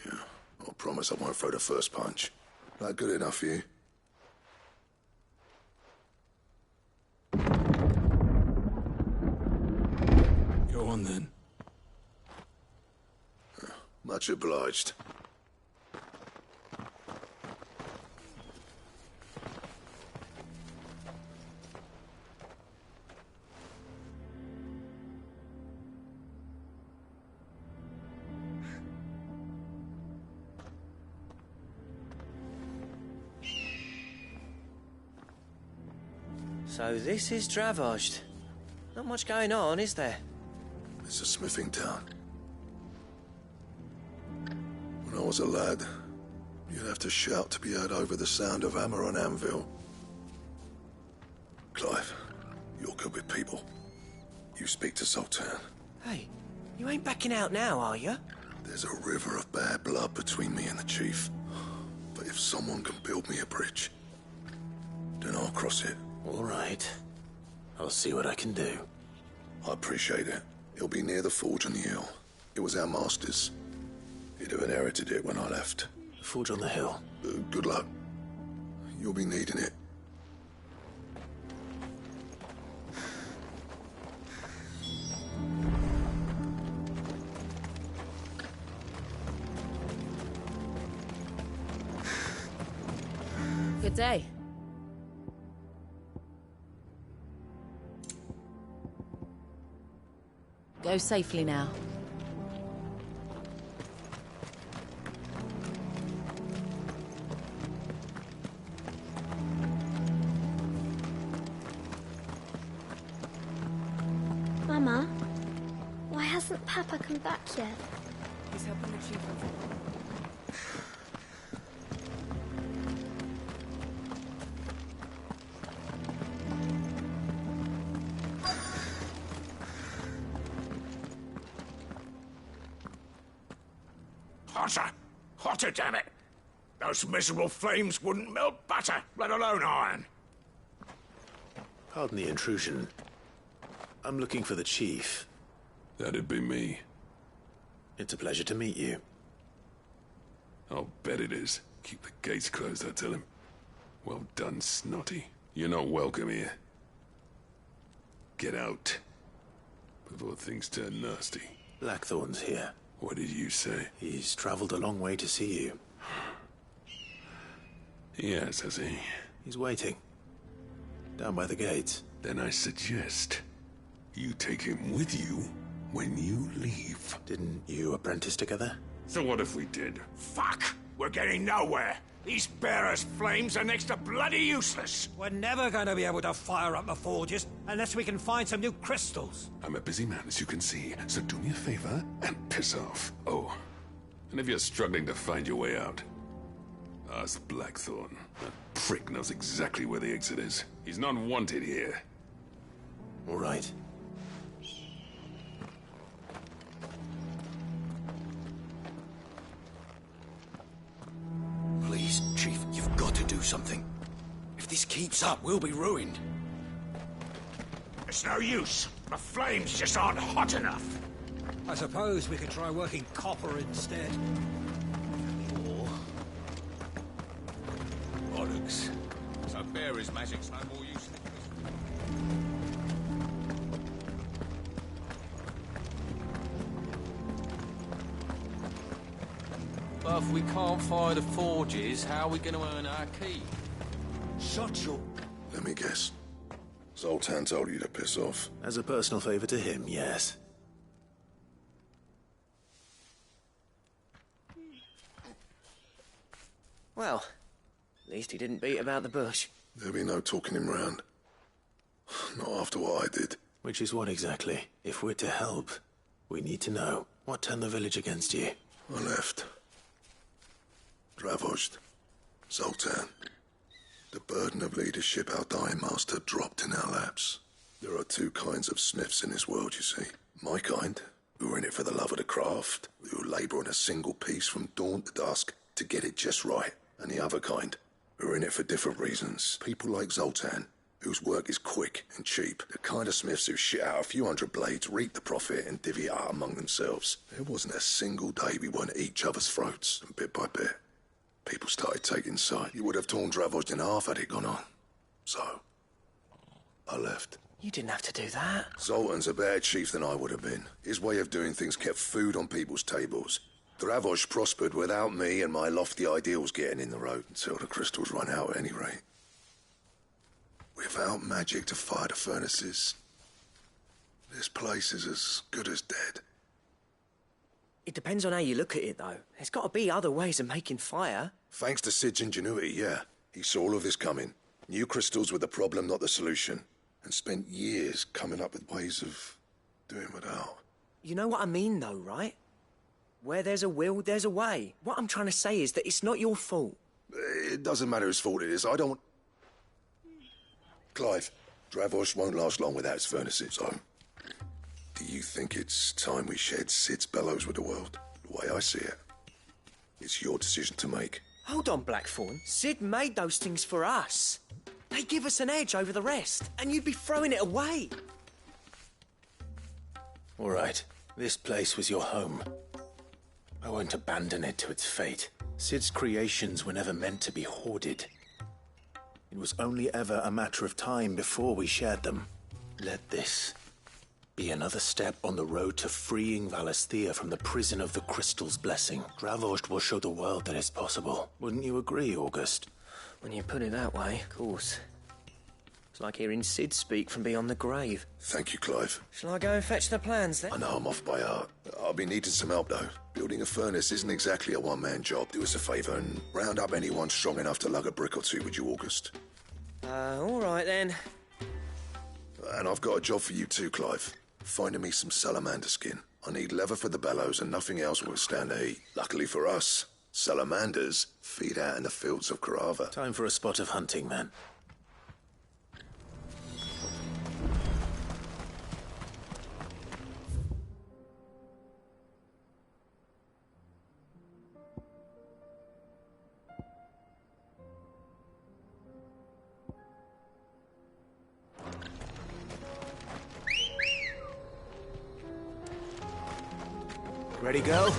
R: Yeah, I promise I won't throw the first punch. That good enough for you?
A: Go on then.
R: Much obliged.
S: So this is Dravozd. Not much going on, is there?
R: It's a smithing town. When I was a lad, you'd have to shout to be heard over the sound of hammer on anvil. Clive, you're good with people. You speak to Zoltan.
S: Hey, you ain't backing out now, are you?
R: There's a river of bad blood between me and the chief. But if someone can build me a bridge, then I'll cross it.
B: All right. I'll see what I can do.
R: I appreciate it. It'll be near the forge on the hill. It was our master's. He'd have inherited it when I left.
B: The forge on the hill?
R: Good luck. You'll be needing it.
F: Good day. Go safely now.
O: Mama, why hasn't Papa come back yet?
F: He's helping the chief.
G: Hotter! Hotter, damn it! Those miserable flames wouldn't melt butter, let alone iron.
B: Pardon the intrusion. I'm looking for the chief.
R: That'd be me.
B: It's a pleasure to meet you.
R: I'll bet it is. Keep the gates closed, I tell him. Well done, Snotty. You're not welcome here. Get out. Before things turn nasty.
B: Blackthorn's here.
R: What did you say?
B: He's traveled a long way to see you.
R: Yes, has he?
B: He's waiting. Down by the gates.
R: Then I suggest you take him with you when you leave.
B: Didn't you apprentice together?
G: So what if we did? Fuck! We're getting nowhere. These bearers' flames are next to bloody useless.
T: We're never going to be able to fire up the forges unless we can find some new crystals.
R: I'm a busy man, as you can see, so do me a favor and piss off. Oh, and if you're struggling to find your way out, ask Blackthorn. That prick knows exactly where the exit is. He's not wanted here.
B: All right.
T: Please, Chief, you've got to do something. If this keeps up, we'll be ruined.
G: It's no use. The flames just aren't hot enough.
T: I suppose we could try working copper instead.
G: Or... bollocks. So bearer's magic's no more use than
Q: But if we can't fire the forges, how are we going to earn our keep?
T: Shut your...
R: Let me guess. Zoltan told you to piss off.
B: As a personal favor to him, yes.
S: Well, at least he didn't beat about the bush.
R: There'll be no talking him round. Not after what I did.
B: Which is what exactly? If we're to help, we need to know. What turned the village against you?
R: I left. Dravozd. Zoltan. The burden of leadership our dying master dropped in our laps. There are two kinds of smiths in this world, you see. My kind, who are in it for the love of the craft, who labour on a single piece from dawn to dusk to get it just right. And the other kind, who are in it for different reasons. People like Zoltan, whose work is quick and cheap. The kind of smiths who shit out a few hundred blades, reap the profit, and divvy it out among themselves. There wasn't a single day we weren't at each other's throats, and bit by bit, people started taking sight. You would have torn Dravozd in half had it gone on. So, I left.
S: You didn't have to do that.
R: Zoltan's a better chief than I would have been. His way of doing things kept food on people's tables. Dravozd prospered without me and my lofty ideals getting in the road, until the crystals run out at any rate. Without magic to fire the furnaces, this place is as good as dead.
S: It depends on how you look at it, though. There's got to be other ways of making fire.
R: Thanks to Sid's ingenuity, yeah. He saw all of this coming. Knew crystals were the problem, not the solution. And spent years coming up with ways of doing without.
S: You know what I mean, though, right? Where there's a will, there's a way. What I'm trying to say is that it's not your fault.
R: It doesn't matter whose fault it is. I don't... Clive, Dravozd won't last long without its furnaces, so... Do you think it's time we shared Sid's bellows with the world? The way I see it, it's your decision to make.
S: Hold on, Blackthorn. Sid made those things for us. They give us an edge over the rest, and you'd be throwing it away.
B: All right, this place was your home. I won't abandon it to its fate. Sid's creations were never meant to be hoarded. It was only ever a matter of time before we shared them. Let this be another step on the road to freeing Valisthea from the prison of the Crystal's blessing. Dravost will show the world that it's possible. Wouldn't you agree, August?
S: When you put it that way, of course. It's like hearing Sid speak from beyond the grave.
R: Thank you, Clive.
S: Shall I go and fetch the plans, then?
R: I know I'm off by heart. I'll be needing some help, though. Building a furnace isn't exactly a one-man job. Do us a favour and round up anyone strong enough to lug a brick or two, would you, August?
S: All right, then.
R: And I've got a job for you too, Clive. Finding me some salamander skin. I need leather for the bellows and nothing else will stand the heat. Luckily for us, salamanders feed out in the fields of Carava.
B: Time for a spot of hunting, man. Ready, go?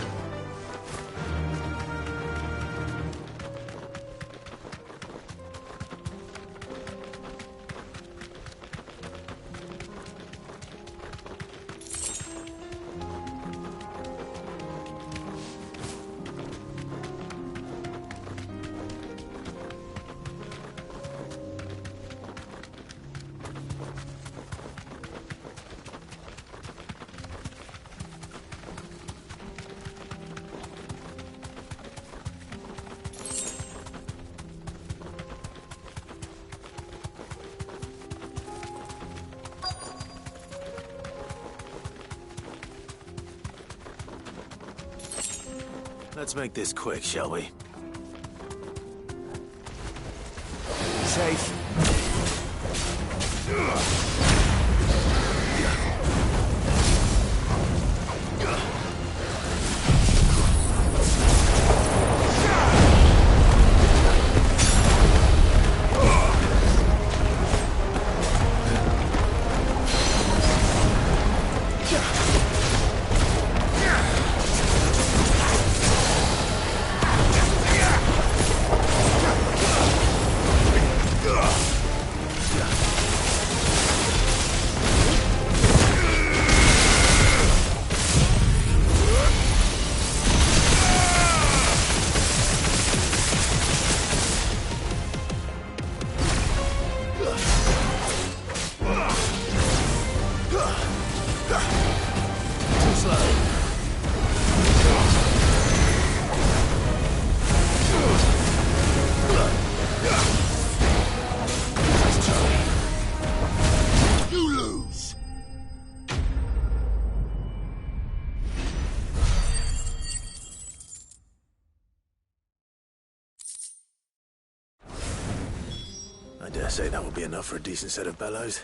B: Let's make this quick, shall we? Safe. I dare say that will be enough for a decent set of bellows.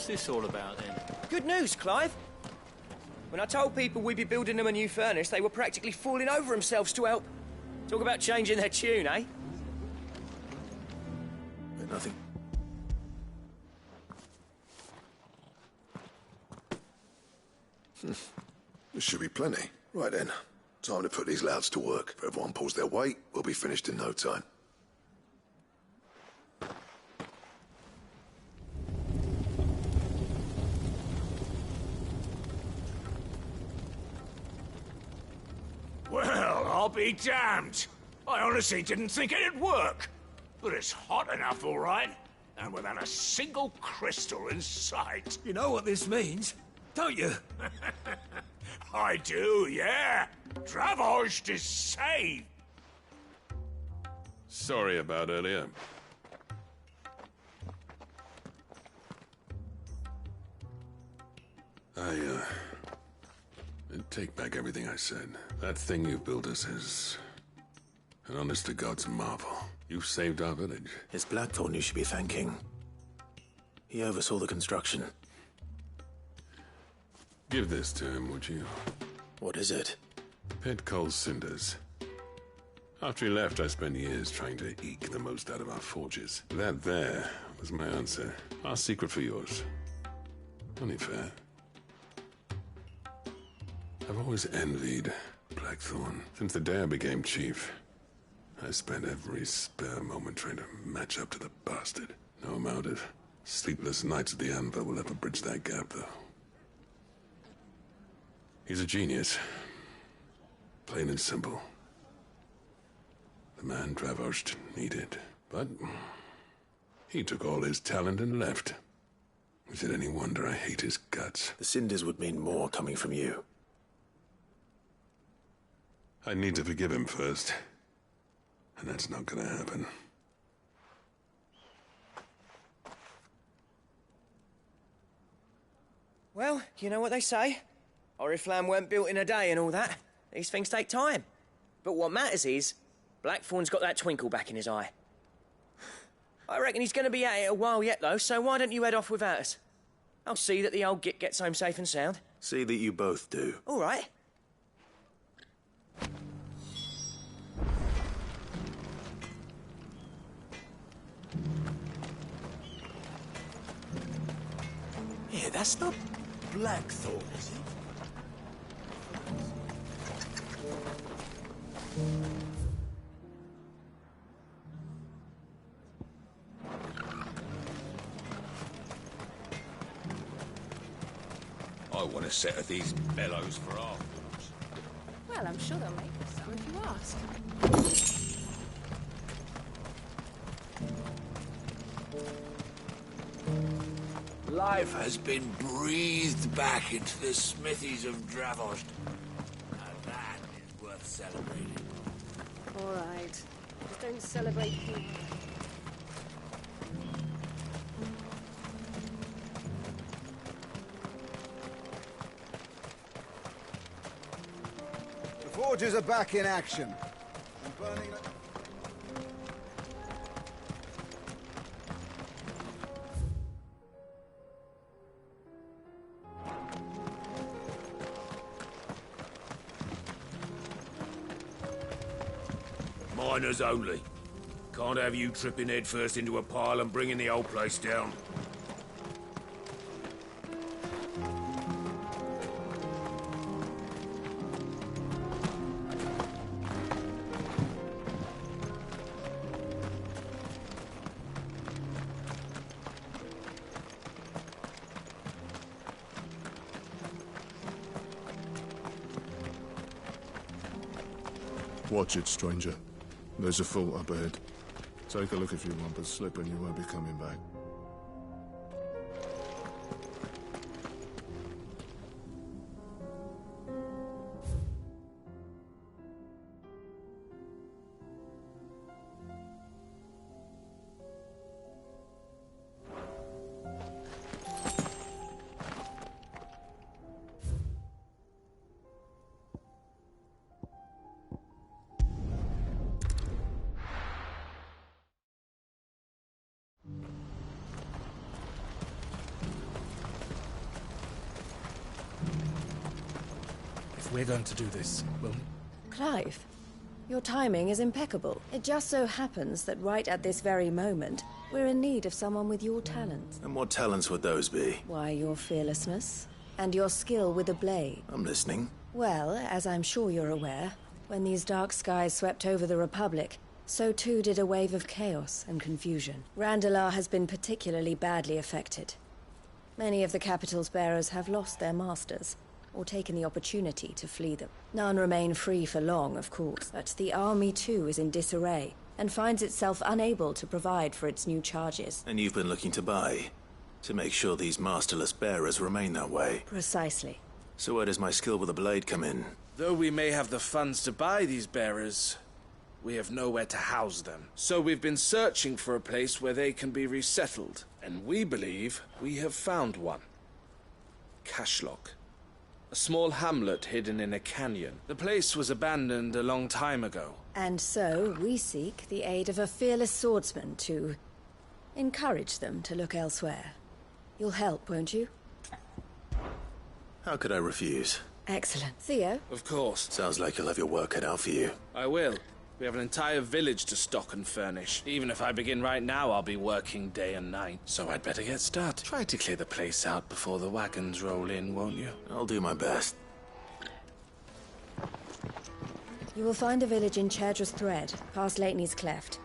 Q: What's this all about, then?
S: Good news, Clive. When I told people we'd be building them a new furnace, they were practically falling over themselves to help. Talk about changing their tune, eh?
B: Nothing.
R: There should be plenty. Right then. Time to put these louds to work. If everyone pulls their weight, we'll be finished in no time.
G: Well, I'll be damned. I honestly didn't think it'd work. But it's hot enough, all right. And without a single crystal in sight.
T: You know what this means, don't you?
G: I do, yeah. Dravost is saved.
D: Sorry about earlier. I take back everything I said. That thing you built us is an honest-to-God's marvel. You've saved our village.
B: It's Blackthorn you should be thanking. He oversaw the construction.
D: Give this to him, would you?
B: What is it?
D: Pit coal cinders. After he left, I spent years trying to eke the most out of our forges. That there was my answer. Our secret for yours. Only fair. I've always envied Blackthorn. Since the day I became chief, I spent every spare moment trying to match up to the bastard. No amount of sleepless nights at the anvil will ever bridge that gap, though. He's a genius. Plain and simple. The man Dravost needed. But he took all his talent and left. Is it any wonder I hate his guts?
B: The cinders would mean more coming from you.
D: I need to forgive him first. And that's not gonna happen.
S: Well, you know what they say. Oriflamme weren't built in a day and all that. These things take time. But what matters is, Blackthorn's got that twinkle back in his eye. I reckon he's going to be at it a while yet, though, so why don't you head off without us? I'll see that the old git gets home safe and sound.
B: See that you both do.
S: All right.
G: Yeah, that's not Blackthorn, is it?
T: I want a set of these bellows for afterwards.
N: Well, I'm sure they'll make us some if you ask.
G: Life has been breathed back into the smithies of Dravost. Now that is worth celebrating.
N: All right. Just don't celebrate too much.
J: The forges are back in action. And burning...
G: Miners only. Can't have you tripping headfirst into a pile and bringing the whole place down.
R: Watch it, stranger. There's a fort up ahead. Take a look if you want, but slip and you won't be coming back.
I: We're going to do this.
F: Clive, your timing is impeccable. It just so happens that right at this very moment, we're in need of someone with your talents.
B: And what talents would those be?
F: Why, your fearlessness and your skill with a blade.
B: I'm listening.
F: Well, as I'm sure you're aware, when these dark skies swept over the Republic, so too did a wave of chaos and confusion. Randalar has been particularly badly affected. Many of the capital's bearers have lost their masters, or taken the opportunity to flee them. None remain free for long, of course, but the army too is in disarray, and finds itself unable to provide for its new charges.
B: And you've been looking to buy, to make sure these masterless bearers remain that way.
F: Precisely.
B: So where does my skill with a blade come in?
I: Though we may have the funds to buy these bearers, we have nowhere to house them. So we've been searching for a place where they can be resettled, and we believe we have found one. Cashlock. A small hamlet hidden in a canyon. The place was abandoned a long time ago.
F: And so we seek the aid of a fearless swordsman to encourage them to look elsewhere. You'll help, won't you?
B: How could I refuse?
F: Excellent. Theo?
I: Of course.
B: Sounds like you'll have your work cut out for you.
I: I will. We have an entire village to stock and furnish. Even if I begin right now, I'll be working day and night. So I'd better get started. Try to clear the place out before the wagons roll in, won't you?
B: I'll do my best.
F: You will find a village in Chadra's Thread, past Leitney's Cleft.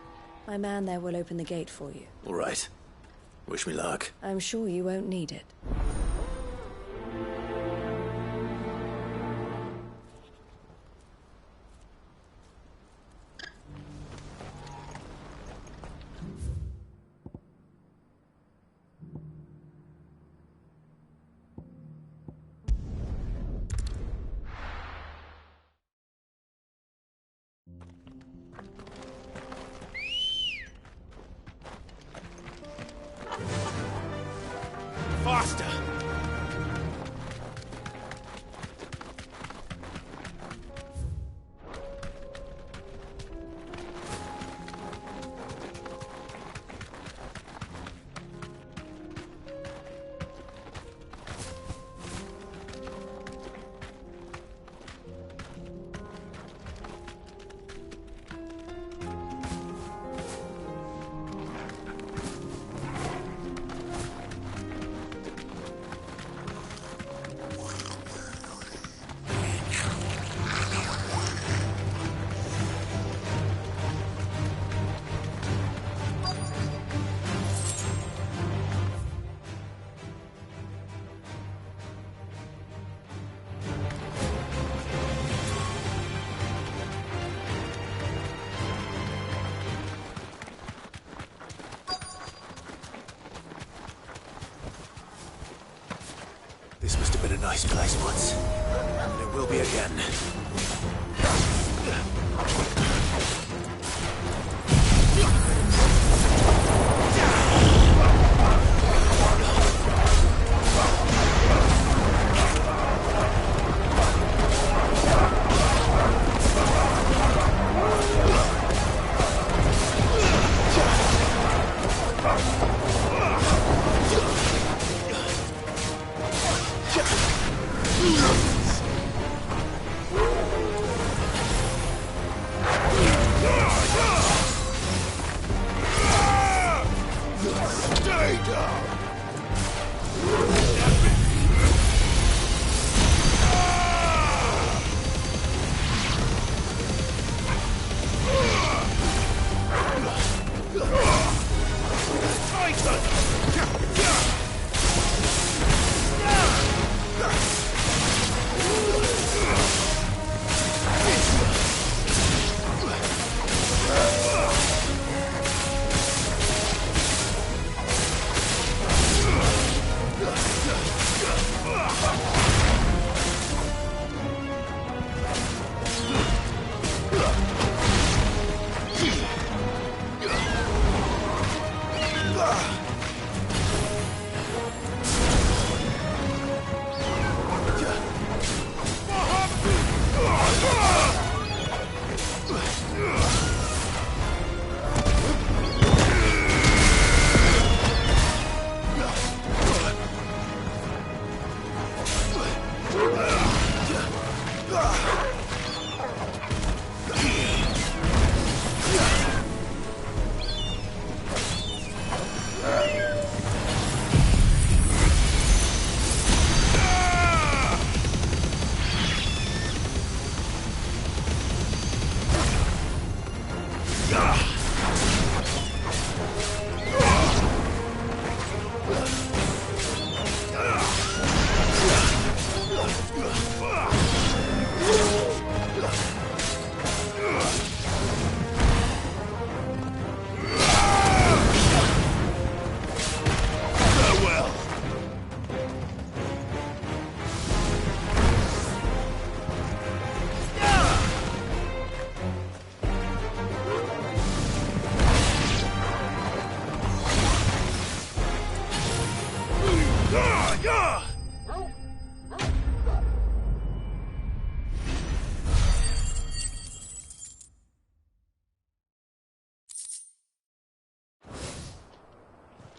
F: My man there will open the gate for you.
B: All right. Wish me luck.
F: I'm sure you won't need it.
G: Faster!
B: This must have been a nice place once. And it will be again.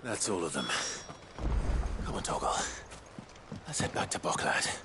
B: That's all of them. Come on, Toggle. Let's head back to Boklad.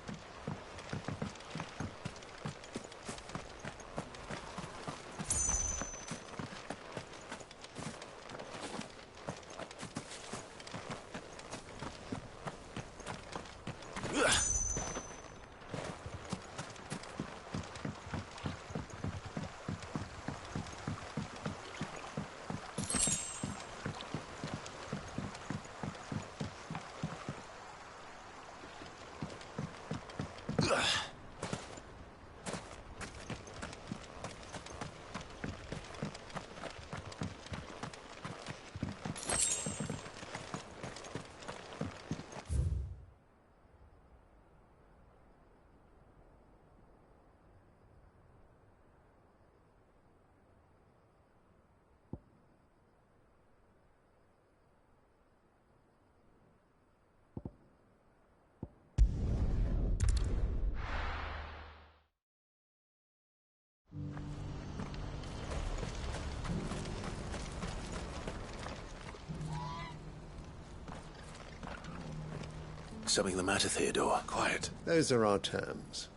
B: Something the matter, Theodore?
L: Quiet. Those are our terms.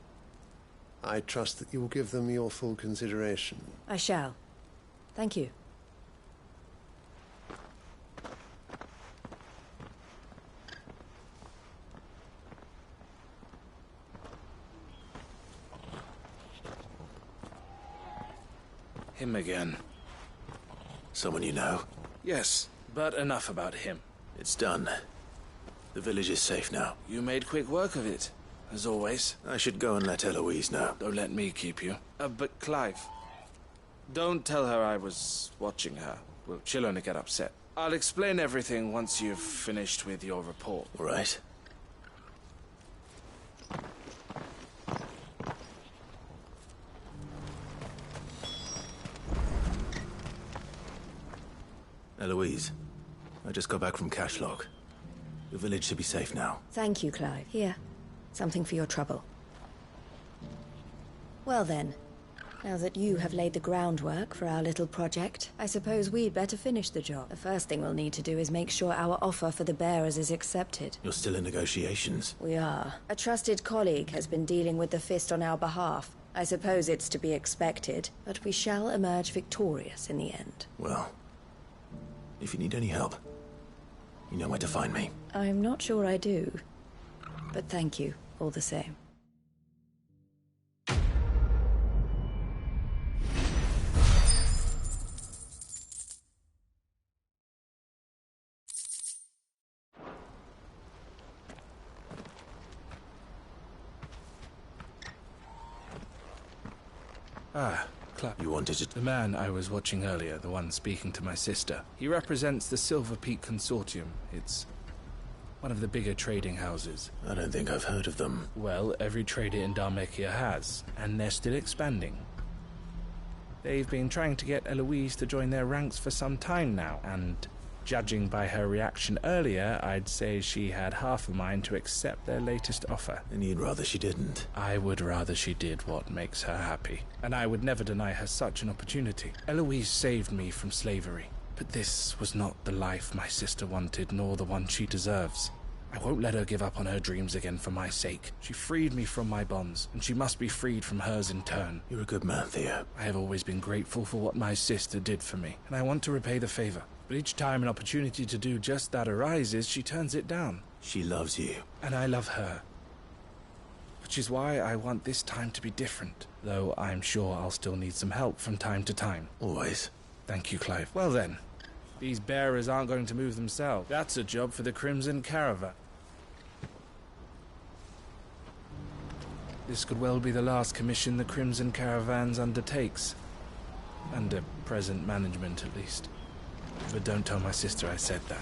L: I trust that you will give them your full consideration.
F: I shall. Thank you.
I: Him again.
B: Someone you know?
I: Yes, but enough about him.
B: It's done. The village is safe now.
I: You made quick work of it, as always.
B: I should go and let Eloise know.
I: Don't let me keep you. But Clive, don't tell her I was watching her. Well, she'll only get upset. I'll explain everything once you've finished with your report.
B: All right. Eloise, I just got back from Cashlock. The village should be safe now.
F: Thank you, Clive. Here, something for your trouble. Well then, now that you have laid the groundwork for our little project, I suppose we'd better finish the job. The first thing we'll need to do is make sure our offer for the bearers is accepted.
B: You're still in negotiations?
F: We are. A trusted colleague has been dealing with the Fist on our behalf. I suppose it's to be expected, but we shall emerge victorious in the end.
B: Well, if you need any help, you know where to find me.
F: I'm not sure I do, but thank you all the same.
B: You wanted to...
I: The man I was watching earlier, the one speaking to my sister, he represents the Silver Peak Consortium. It's one of the bigger trading houses.
B: I don't think I've heard of them.
I: Well, every trader in Dhalmekia has, and they're still expanding. They've been trying to get Eloise to join their ranks for some time now, and judging by her reaction earlier, I'd say she had half a mind to accept their latest offer.
B: And you'd rather she didn't?
I: I would rather she did what makes her happy, and I would never deny her such an opportunity. Eloise saved me from slavery, but this was not the life my sister wanted, nor the one she deserves. I won't let her give up on her dreams again for my sake. She freed me from my bonds, and she must be freed from hers in turn.
B: You're a good man, Theo.
I: I have always been grateful for what my sister did for me, and I want to repay the favor. But each time an opportunity to do just that arises, she turns it down.
B: She loves you.
I: And I love her. Which is why I want this time to be different, though I'm sure I'll still need some help from time to time.
B: Always.
I: Thank you, Clive. Well then, these bearers aren't going to move themselves. That's a job for the Crimson Caravan. This could well be the last commission the Crimson Caravans undertakes. Under present management, at least. But don't tell my sister I said that.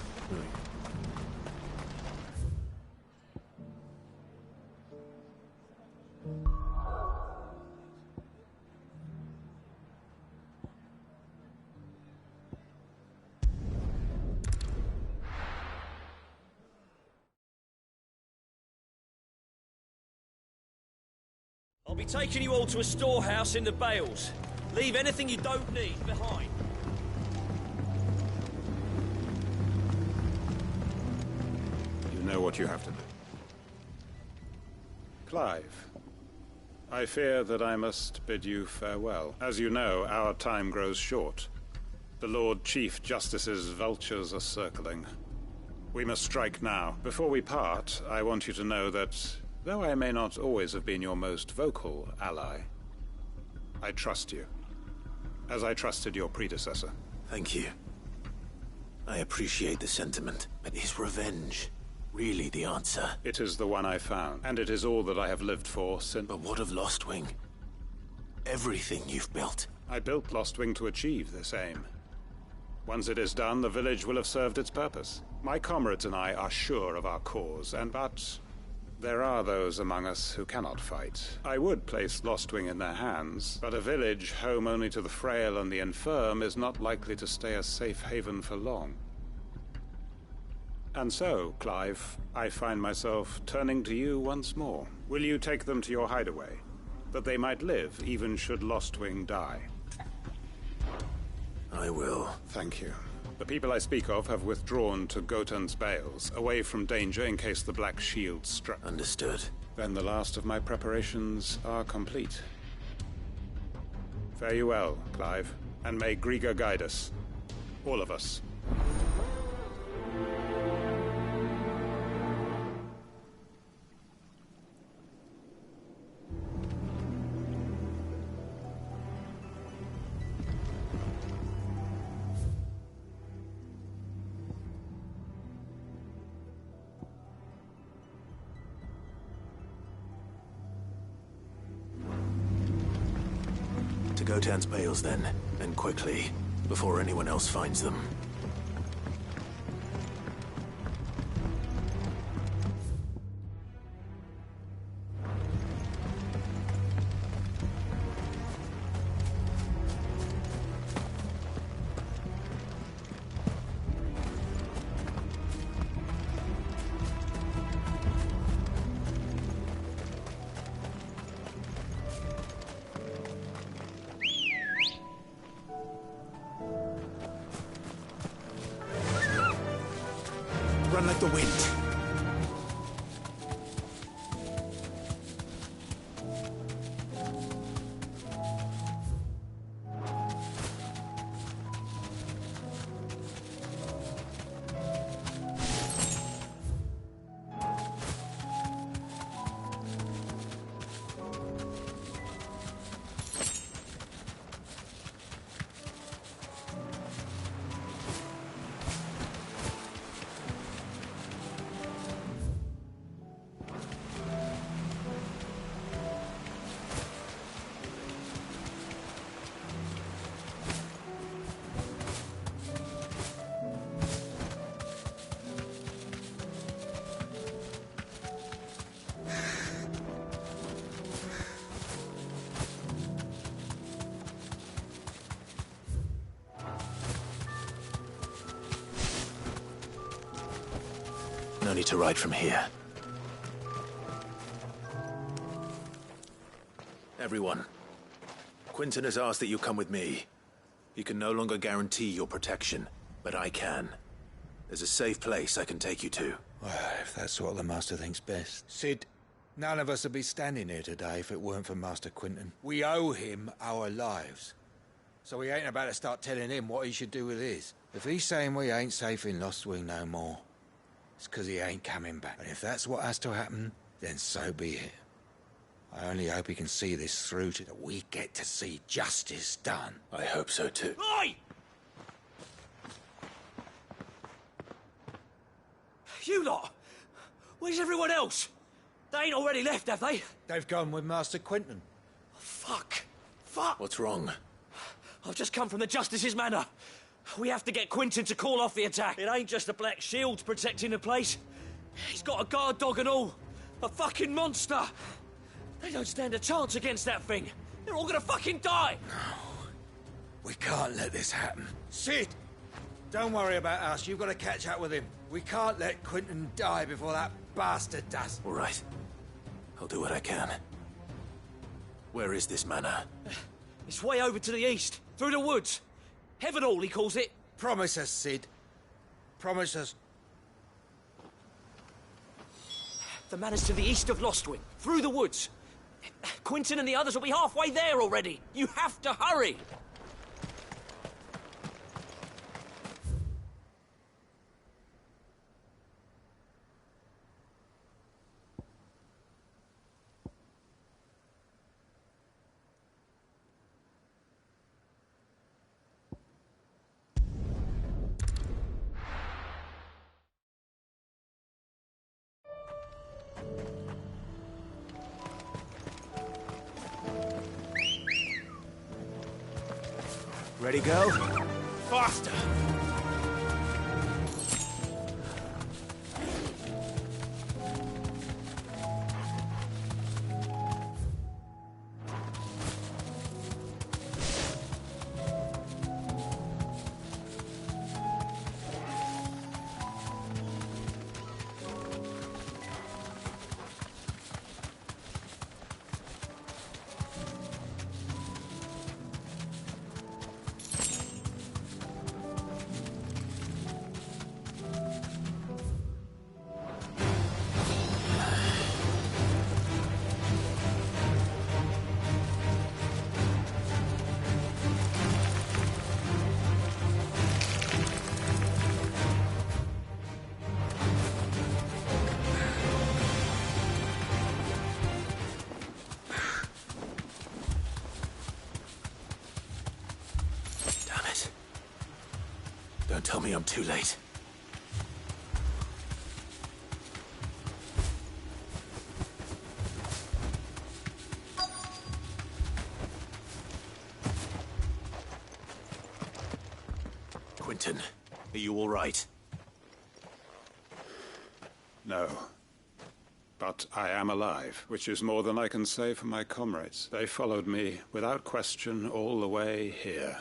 M: I'll be taking you all to a storehouse in the Bales. Leave anything you don't need behind.
C: know what you have to do. Clive, I fear that I must bid you farewell. As you know, our time grows short. The Lord Chief Justice's vultures are circling. We must strike now. Before we part, I want you to know that, though I may not always have been your most vocal ally, I trust you, as I trusted your predecessor.
B: Thank you. I appreciate the sentiment, but is revenge really the answer?
C: It is the one I found, and it is all that I have lived for since...
B: But what of Lostwing? Everything you've built.
C: I built Lostwing to achieve this aim. Once it is done, the village will have served its purpose. My comrades and I are sure of our cause, but there are those among us who cannot fight. I would place Lostwing in their hands, but a village home only to the frail and the infirm is not likely to stay a safe haven for long. And so, Clive, I find myself turning to you once more. Will you take them to your hideaway, that they might live even should Lostwing die?
B: I will.
C: Thank you. The people I speak of have withdrawn to Gotan's Bales, away from danger in case the Black Shield struck.
B: Understood.
C: Then the last of my preparations are complete. Fare you well, Clive, and may Griga guide us. All of us.
B: To Gotan's Bales, then, and quickly, before anyone else finds them.
T: Run like the wind.
B: No need to ride from here. Everyone, Quinton has asked that you come with me. He can no longer guarantee your protection, but I can. There's a safe place I can take you to.
U: Well, if that's what the Master thinks best. Sid, none of us would be standing here today if it weren't for Master Quinton. We owe him our lives. So we ain't about to start telling him what he should do with his. If he's saying we ain't safe in Lostwing no more, it's because he ain't coming back. And if that's what has to happen, then so be it. I only hope he can see this through to that we get to see justice done.
B: I hope so too.
M: Oi! You lot! Where's everyone else? They ain't already left, have they?
U: They've gone with Master Quinton.
M: Fuck! Fuck!
B: What's wrong?
M: I've just come from the Justice's manor. We have to get Quinton to call off the attack. It ain't just the Black Shields protecting the place. He's got a guard dog and all. A fucking monster. They don't stand a chance against that thing. They're all gonna fucking die.
U: No. We can't let this happen. Sid! Don't worry about us. You've got to catch up with him. We can't let Quinton die before that bastard does.
B: All right. I'll do what I can. Where is this manor?
M: It's way over to the east, through the woods. Heaven Hall, he calls it.
U: Promise us, Sid. Promise us.
M: The manor's to the east of Lostwing, through the woods. Quentin and the others will be halfway there already. You have to hurry.
B: Ready, go?
M: Faster!
B: Don't tell me I'm too late. Quentin, are you all right?
C: No. But I am alive, which is more than I can say for my comrades. They followed me, without question, all the way here.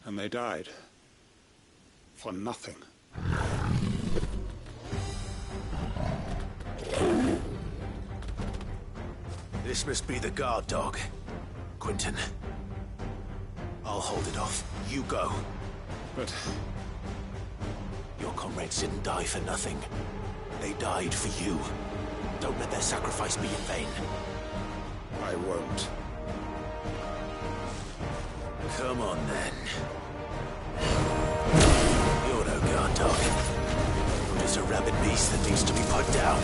C: And they died. For nothing.
B: This must be the guard dog. Quentin. I'll hold it off. You go.
C: But...
B: your comrades didn't die for nothing. They died for you. Don't let their sacrifice be in vain.
C: I won't.
B: Come on, then. You're no guard dog. You're just a rabid beast that needs to be put down.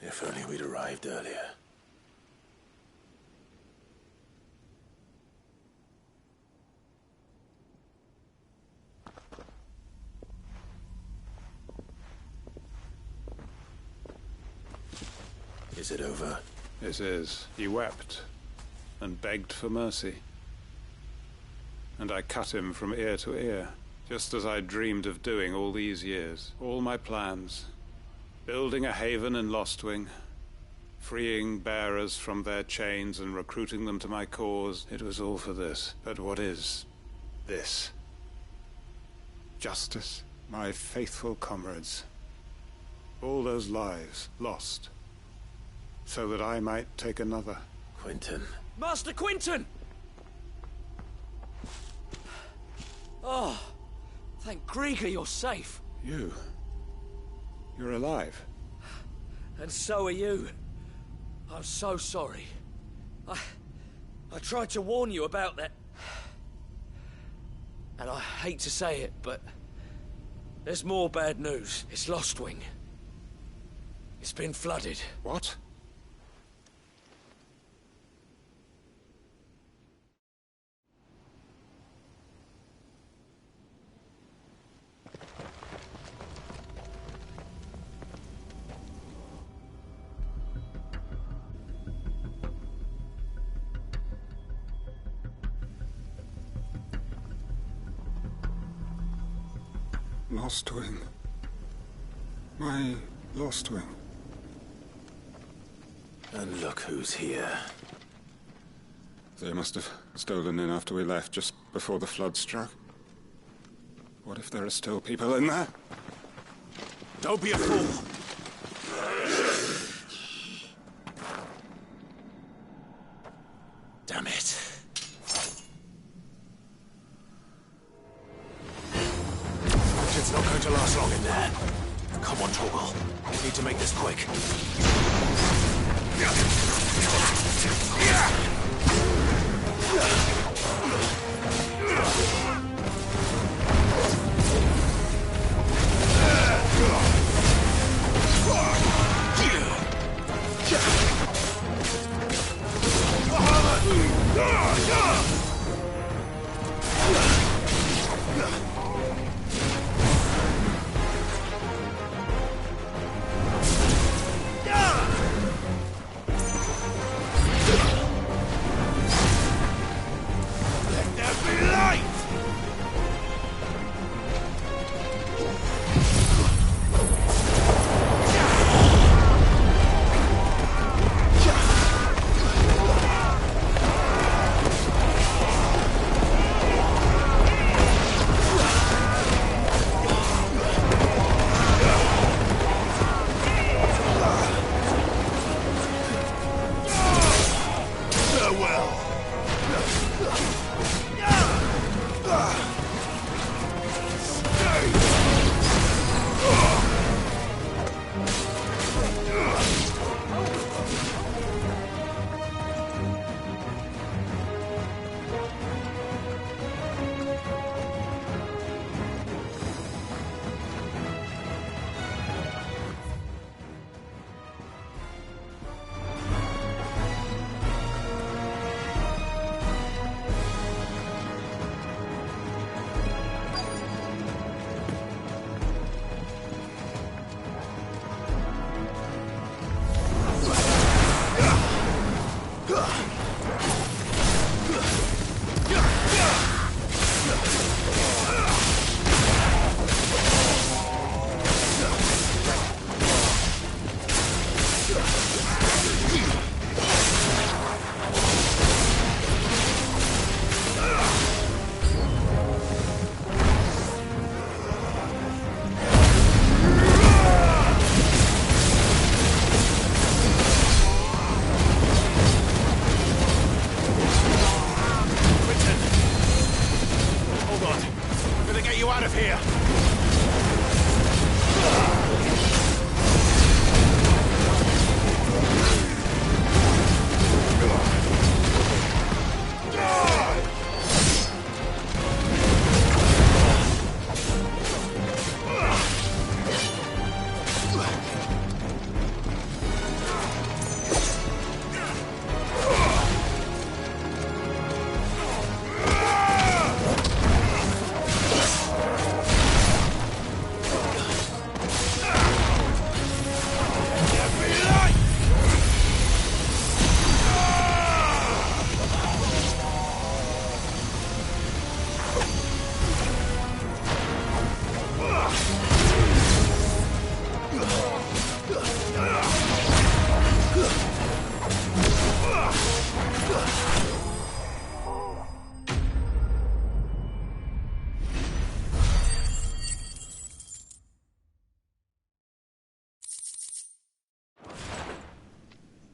B: If only we'd arrived earlier. Is it over?
C: It is. He wept and begged for mercy. And I cut him from ear to ear, just as I dreamed of doing all these years. All my plans. Building a haven in Lostwing, freeing bearers from their chains and recruiting them to my cause. It was all for this. But what is this? Justice? My faithful comrades. All those lives lost. so that I might take another.
B: Quentin.
M: Master Quentin! Oh, thank Grieger you're safe.
C: You're alive.
M: And so are you. I'm so sorry. I tried to warn you about that. And I hate to say it, but there's more bad news. It's Lostwing. It's been flooded.
C: What? Lostwing. My Lostwing.
B: And look who's here.
C: They must have stolen in after we left, just before the flood struck. What if there are still people in there?
G: Don't be a fool!
B: Damn it.
G: It's not going to last long in there. Come on, Torgal. We need to make this quick.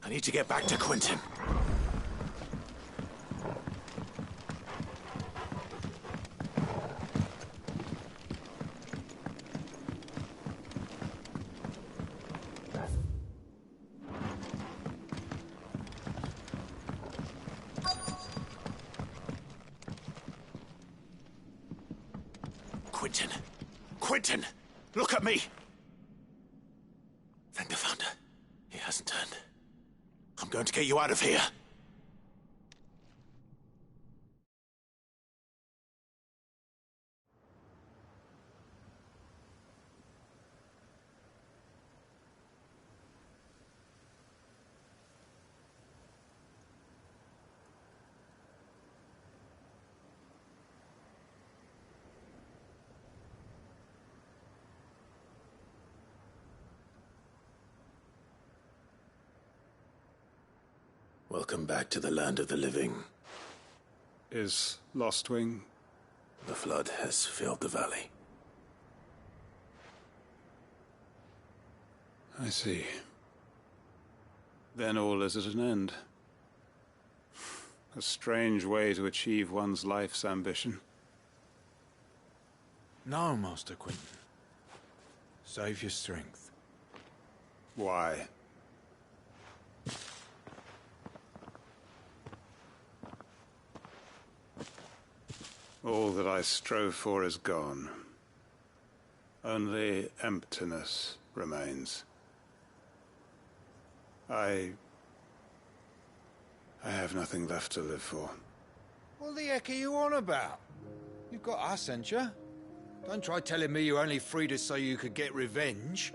B: I need to get back to Quentin. Quentin! Quentin! Look at me! Thank the Thunder. He hasn't turned. I'm going to get you out of here. Welcome back to the land of the living.
C: Is Lostwing?
B: The flood has filled the valley.
C: I see. Then all is at an end. A strange way to achieve one's life's ambition.
U: No, Master Quentin. Save your strength.
C: Why? All that I strove for is gone. Only emptiness remains. I have nothing left to live for.
U: What the heck are you on about? You've got us, ain't you? Don't try telling me you only freed us so you could get revenge.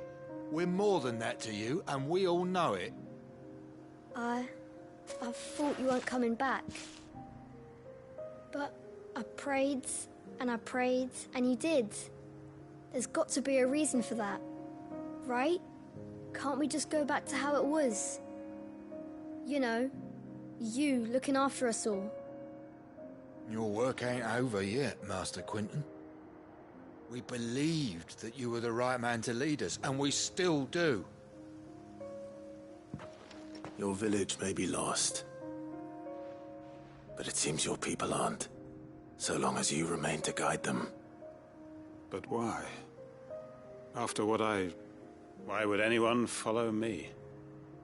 U: We're more than that to you, and we all know it.
O: I thought you weren't coming back. But I prayed, and you did. There's got to be a reason for that, right? Can't we just go back to how it was? You know, you looking after us all.
U: Your work ain't over yet, Master Quentin. We believed that you were the right man to lead us, and we still do.
B: Your village may be lost, but it seems your people aren't. So long as you remain to guide them.
C: But why? After what why would anyone follow me?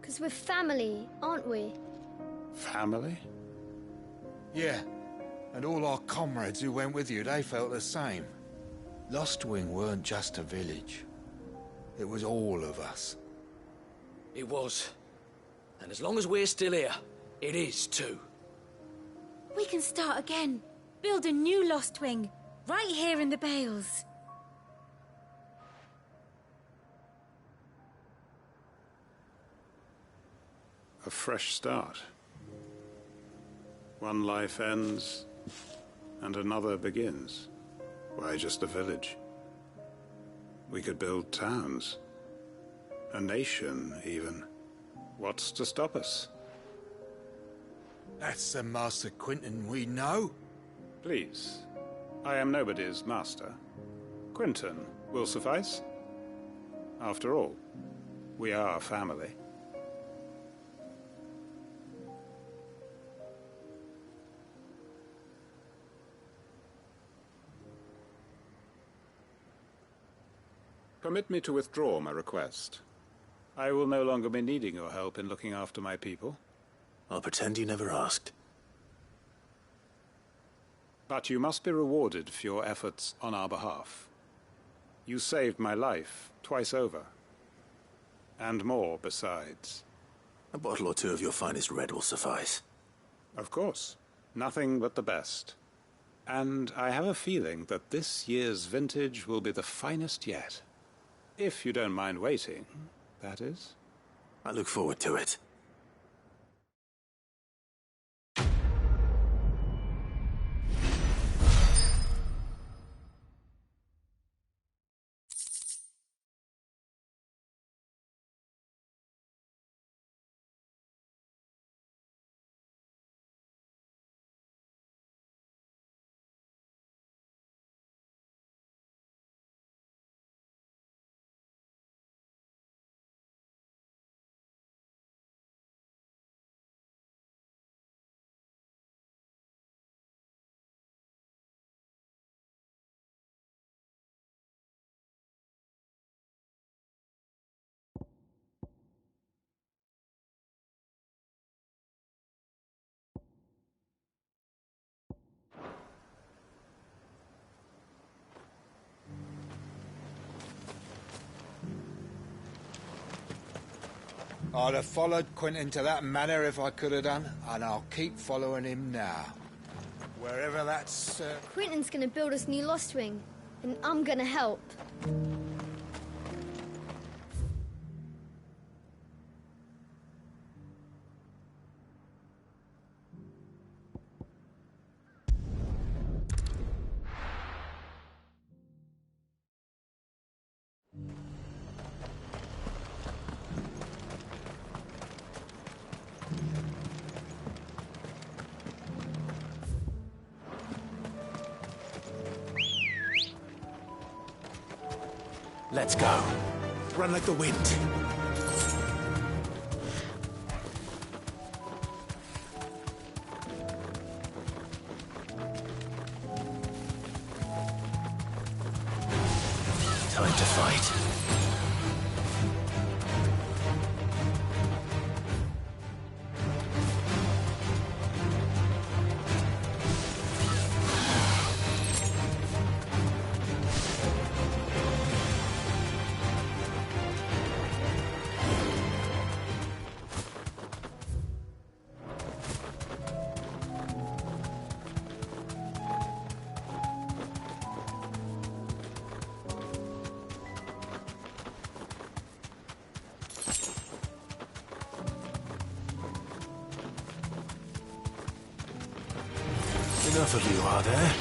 O: 'Cause we're family, aren't we?
C: Family?
U: Yeah, and all our comrades who went with you, they felt the same. Lostwing weren't just a village. It was all of us.
M: It was. And as long as we're still here, it is too.
K: We can start again. Build a new Lostwing, right here in the Bales.
C: A fresh start. One life ends, and another begins. Why just a village? We could build towns. A nation, even. What's to stop us?
U: That's the Master Quentin we know.
C: Please. I am nobody's master. Quentin will suffice. After all, we are family. Permit me to withdraw my request. I will no longer be needing your help in looking after my people.
B: I'll pretend you never asked.
C: But you must be rewarded for your efforts on our behalf. You saved my life twice over. And more besides.
B: A bottle or two of your finest red will suffice.
C: Of course. Nothing but the best. And I have a feeling that this year's vintage will be the finest yet. If you don't mind waiting, that is.
B: I look forward to it.
U: I'd have followed Quentin to that manor if I could have done, and I'll keep following him now. Wherever that's...
O: Quentin's gonna build us new Lost Wing, and I'm gonna help.
B: Let's go. Run like the wind. Time to fight. Enough of you, are there?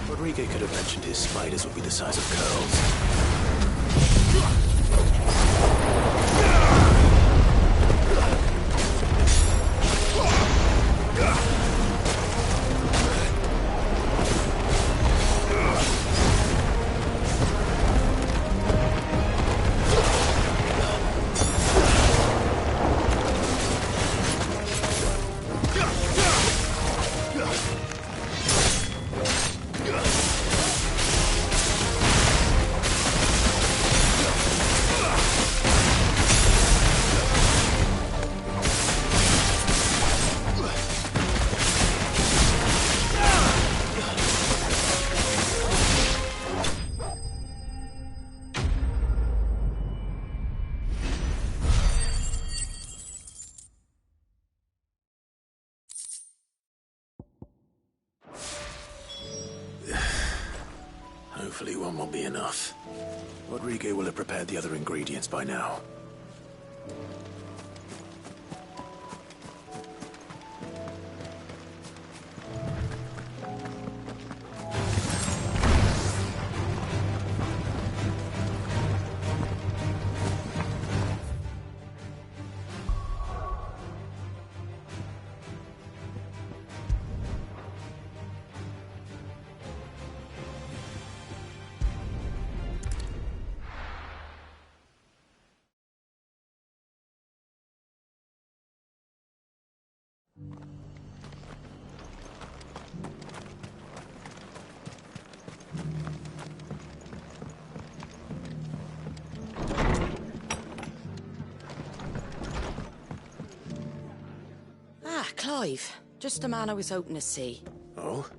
B: Rodrigo could have mentioned his spiders would be the size of curls. Hopefully one won't be enough. Rodrigo will have prepared the other ingredients by now.
H: Clive, just a man I was hoping to see.
B: Oh?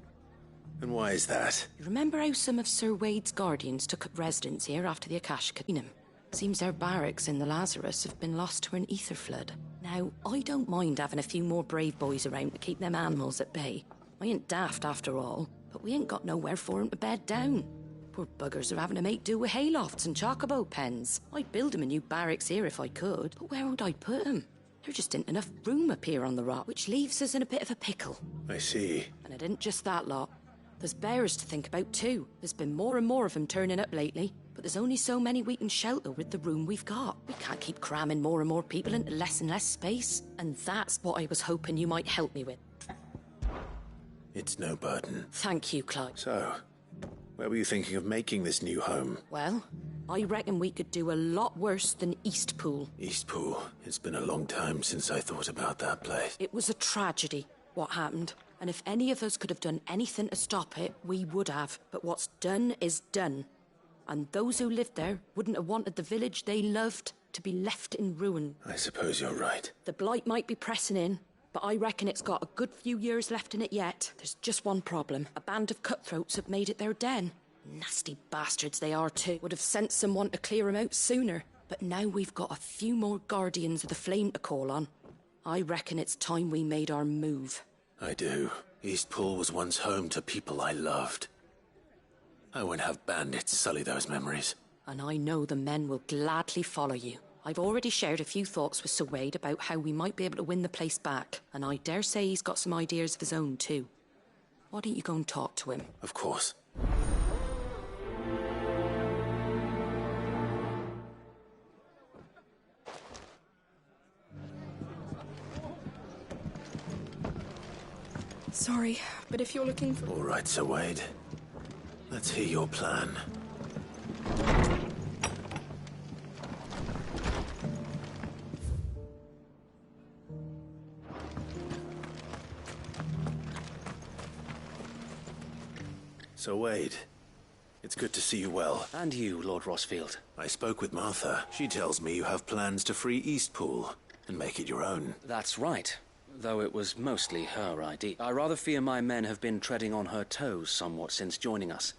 B: And why is that?
H: You remember how some of Sir Wade's guardians took up residence here after the Akashic had been him? Seems their barracks in the Lazarus have been lost to an ether flood. Now, I don't mind having a few more brave boys around to keep them animals at bay. I ain't daft after all, but we ain't got nowhere for 'em to bed down. Poor buggers are having to make do with haylofts and chocobo pens. I'd build 'em a new barracks here if I could, but where would I put 'em? There just ain't enough room up here on the rock, which leaves us in a bit of a pickle.
B: I see.
H: And it ain't just that lot. There's bears to think about too. There's been more and more of them turning up lately, but But there's only so many we can shelter with the room we've got. We can't keep cramming more and more people into less and less space. And that's what I was hoping you might help me with.
B: It's no burden.
H: Thank you, Clive.
B: So, where were you thinking of making this new home?
H: Well, I reckon we could do a lot worse than Eastpool.
B: Eastpool. It's been a long time since I thought about that place.
H: It was a tragedy, what happened. And if any of us could have done anything to stop it, we would have. But what's done is done. And those who lived there wouldn't have wanted the village they loved to be left in ruin.
B: I suppose you're right.
H: The blight might be pressing in, but I reckon it's got a good few years left in it yet. There's just one problem. A band of cutthroats have made it their den. Nasty bastards they are too. Would have sent someone to clear them out sooner. But now we've got a few more guardians of the flame to call on. I reckon it's time we made our move.
B: I do. Eastpool was once home to people I loved. I won't have bandits sully those memories.
H: And I know the men will gladly follow you. I've already shared a few thoughts with Sir Wade about how we might be able to win the place back, and I dare say he's got some ideas of his own too. Why don't you go and talk to him?
B: Of course.
N: Sorry, but if you're looking for...
B: All right, Sir Wade. Let's hear your plan. Sir Wade, it's good to see you well.
P: And you, Lord Rossfield.
B: I spoke with Martha. She tells me you have plans to free Eastpool and make it your own.
P: That's right. Though it was mostly her idea. I rather fear my men have been treading on her toes somewhat since joining us.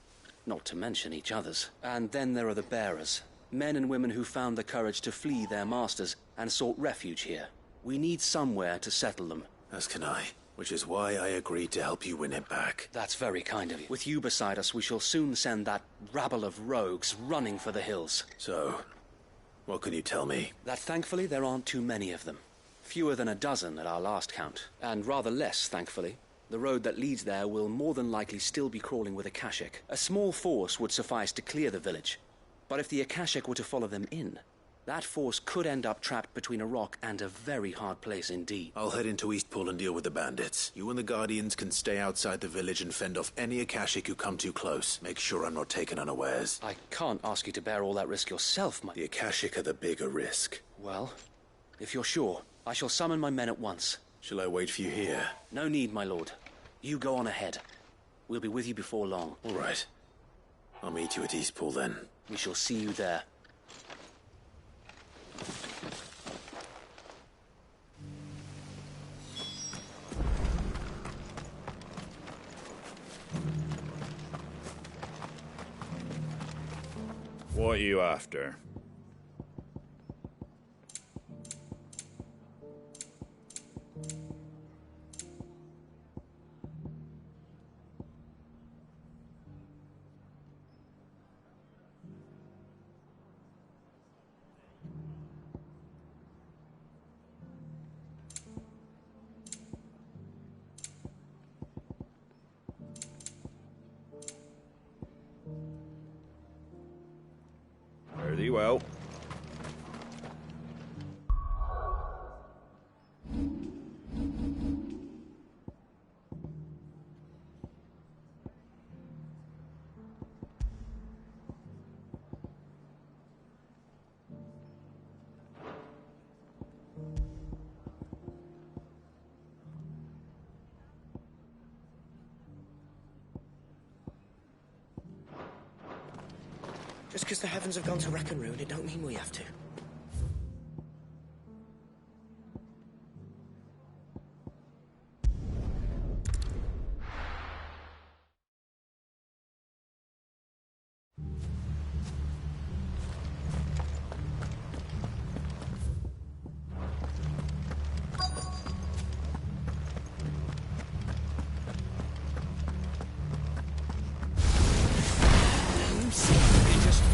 P: Not to mention each other's. And then there are the bearers. Men and women who found the courage to flee their masters and sought refuge here. We need somewhere to settle them.
B: As can I. Which is why I agreed to help you win it back.
P: That's very kind of you. With you beside us, we shall soon send that rabble of rogues running for the hills.
B: So, what can you tell me?
P: That thankfully there aren't too many of them. Fewer than a dozen at our last count. And rather less, thankfully. The road that leads there will more than likely still be crawling with Akashic. A small force would suffice to clear the village. But if the Akashic were to follow them in, that force could end up trapped between a rock and a very hard place indeed.
B: I'll head into Eastpool and deal with the bandits. You and the Guardians can stay outside the village and fend off any Akashic who come too close. Make sure I'm not taken unawares.
P: I can't ask you to bear all that risk yourself,
B: The Akashic are the bigger risk.
P: Well, if you're sure, I shall summon my men at once.
B: Shall I wait for you here?
P: No need, my lord. You go on ahead. We'll be with you before long.
B: All right. I'll meet you at Eastpool then.
P: We shall see you there.
C: What are you after? Very well.
M: Just because the heavens have gone to wreck and ruin, it don't mean we have to.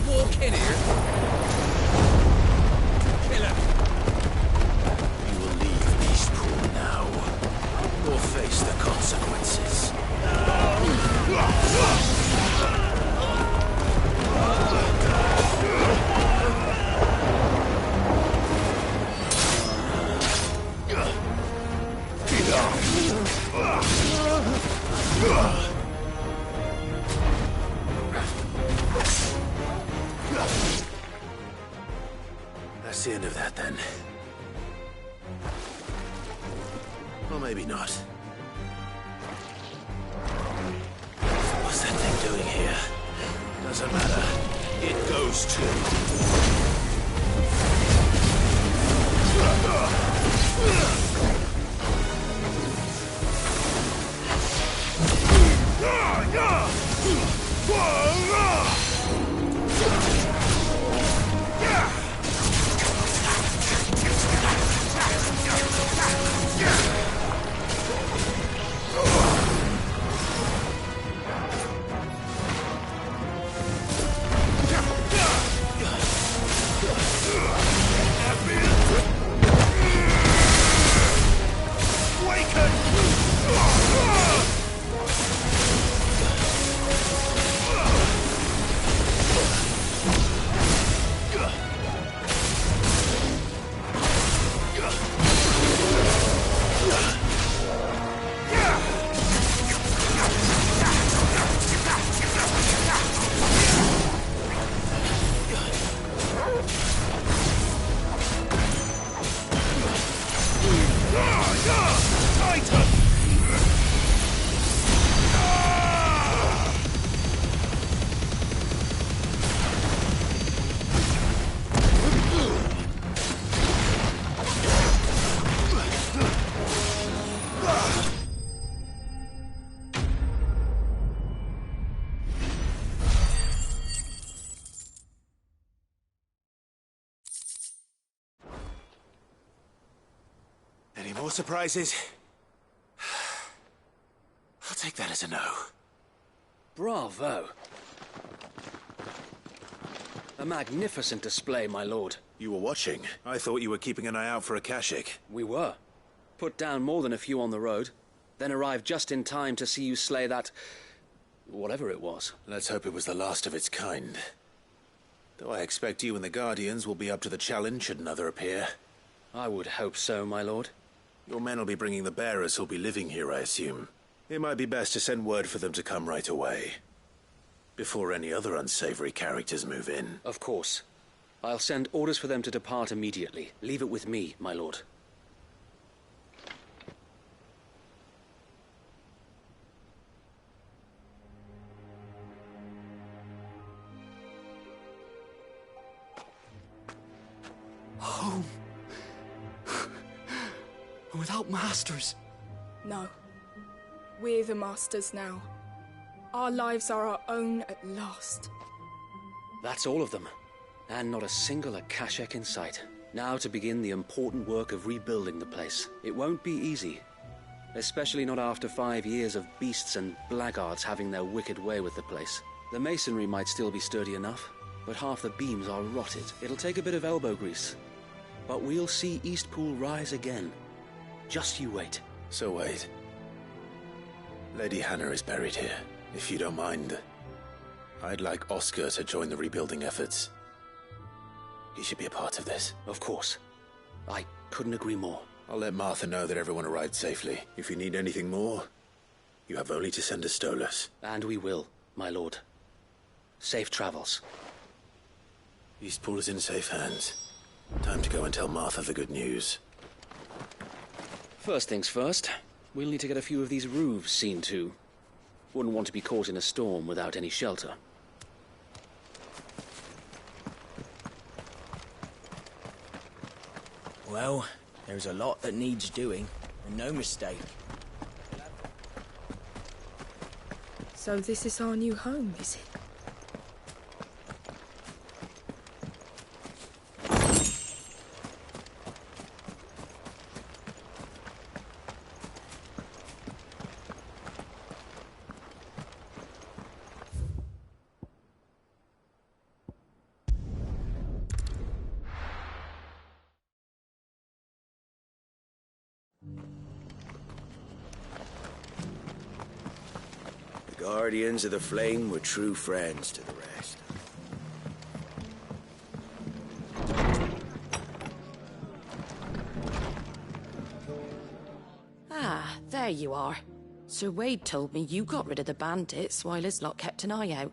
U: Walk in here.
B: That's the end of that, then. Or maybe not. What's that thing doing here? Doesn't matter. It goes too. Any more surprises? I'll take that as a no.
P: Bravo. A magnificent display, my lord.
B: You were watching. I thought you were keeping an eye out for a Kashik.
P: We were. Put down more than a few on the road, then arrived just in time to see you slay that... whatever it was.
B: Let's hope it was the last of its kind. Though I expect you and the Guardians will be up to the challenge should another appear.
P: I would hope so, my lord.
B: Your men will be bringing the bearers who'll be living here, I assume. It might be best to send word for them to come right away. Before any other unsavory characters move in.
P: Of course. I'll send orders for them to depart immediately. Leave it with me, my lord.
E: Home. Without masters.
N: No. We're the masters now. Our lives are our own at last.
P: That's all of them. And not a single Akashek in sight. Now to begin the important work of rebuilding the place. It won't be easy. Especially not after 5 years of beasts and blackguards having their wicked way with the place. The masonry might still be sturdy enough, but half the beams are rotted. It'll take a bit of elbow grease. But we'll see Eastpool rise again. Just you wait.
B: So wait. Lady Hannah is buried here. If you don't mind, I'd like Oscar to join the rebuilding efforts. He should be a part of this.
P: Of course. I couldn't agree more.
B: I'll let Martha know that everyone arrived safely. If you need anything more, you have only to send a Stolas.
P: And we will, my lord. Safe travels.
B: Eastpool is in safe hands. Time to go and tell Martha the good news.
P: First things first, we'll need to get a few of these roofs seen to. Wouldn't want to be caught in a storm without any shelter.
M: Well, there's a lot that needs doing, and no mistake.
N: So this is our new home, is it?
E: Guardians of the Flame were true friends to the rest.
H: Ah, there you are. Sir Wade told me you got rid of the bandits while his lot kept an eye out.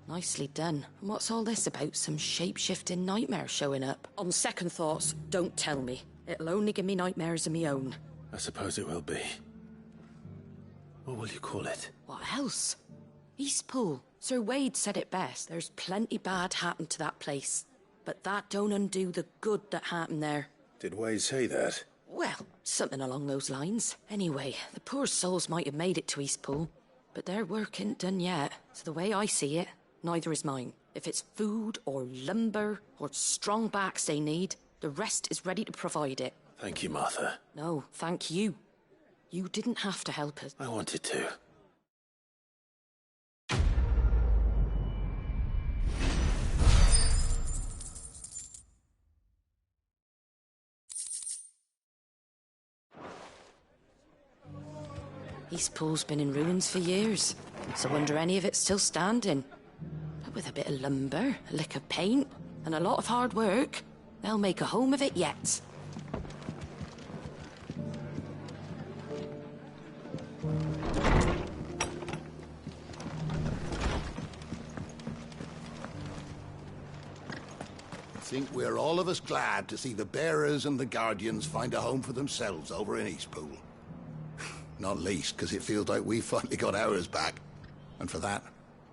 H: Nicely done. And what's all this about? Some shape-shifting nightmare showing up? On second thoughts, don't tell me. It'll only give me nightmares of me own.
B: I suppose it will be. What will you call it?
H: What else? Eastpool. Sir Wade said it best. There's plenty bad happened to that place. But that don't undo the good that happened there.
B: Did Wade say that?
H: Well, something along those lines. Anyway, the poor souls might have made it to Eastpool, but their work ain't done yet. So the way I see it, neither is mine. If it's food or lumber or strong backs they need, the rest is ready to provide it.
B: Thank you, Martha.
H: No, thank you. You didn't have to help us.
B: I wanted to.
H: Eastpool's been in ruins for years, so I wonder any of it's still standing. But with a bit of lumber, a lick of paint, and a lot of hard work, they'll make a home of it yet.
A: I think we're all of us glad to see the bearers and the guardians find a home for themselves over in Eastpool. Not least because it feels like we finally got ours back. And for that,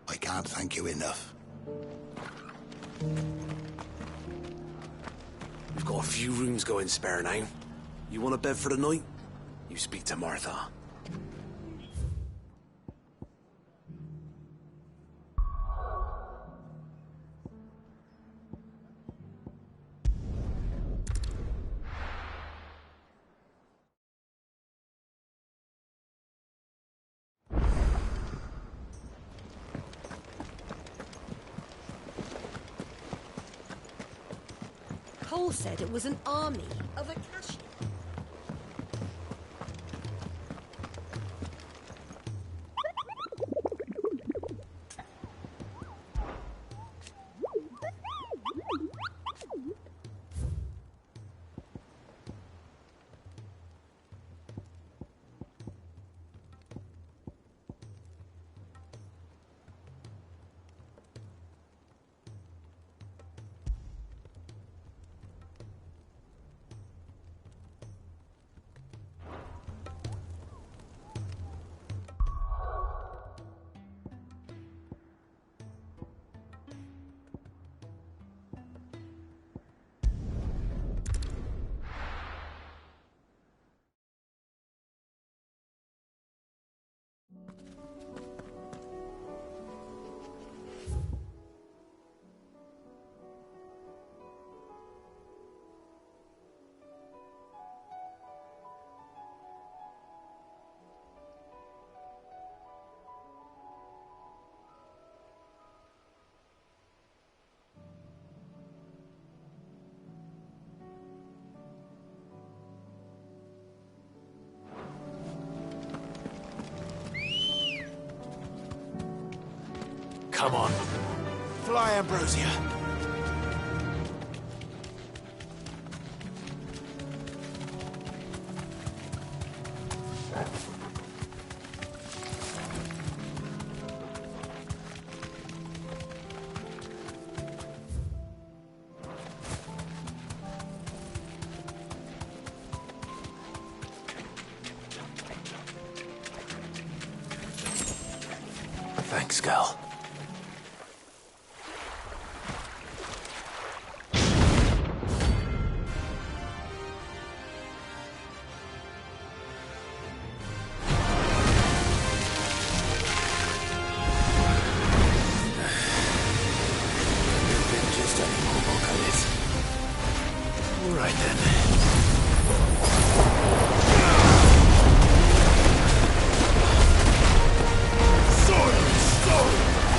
A: I can't thank you enough.
T: We've got a few rooms going spare now. You want a bed for the night? You speak to Martha.
F: Cole said it was an army of Akashi.
T: Come on. Fly, Ambrosia.
B: Thanks, girl.
R: Silence!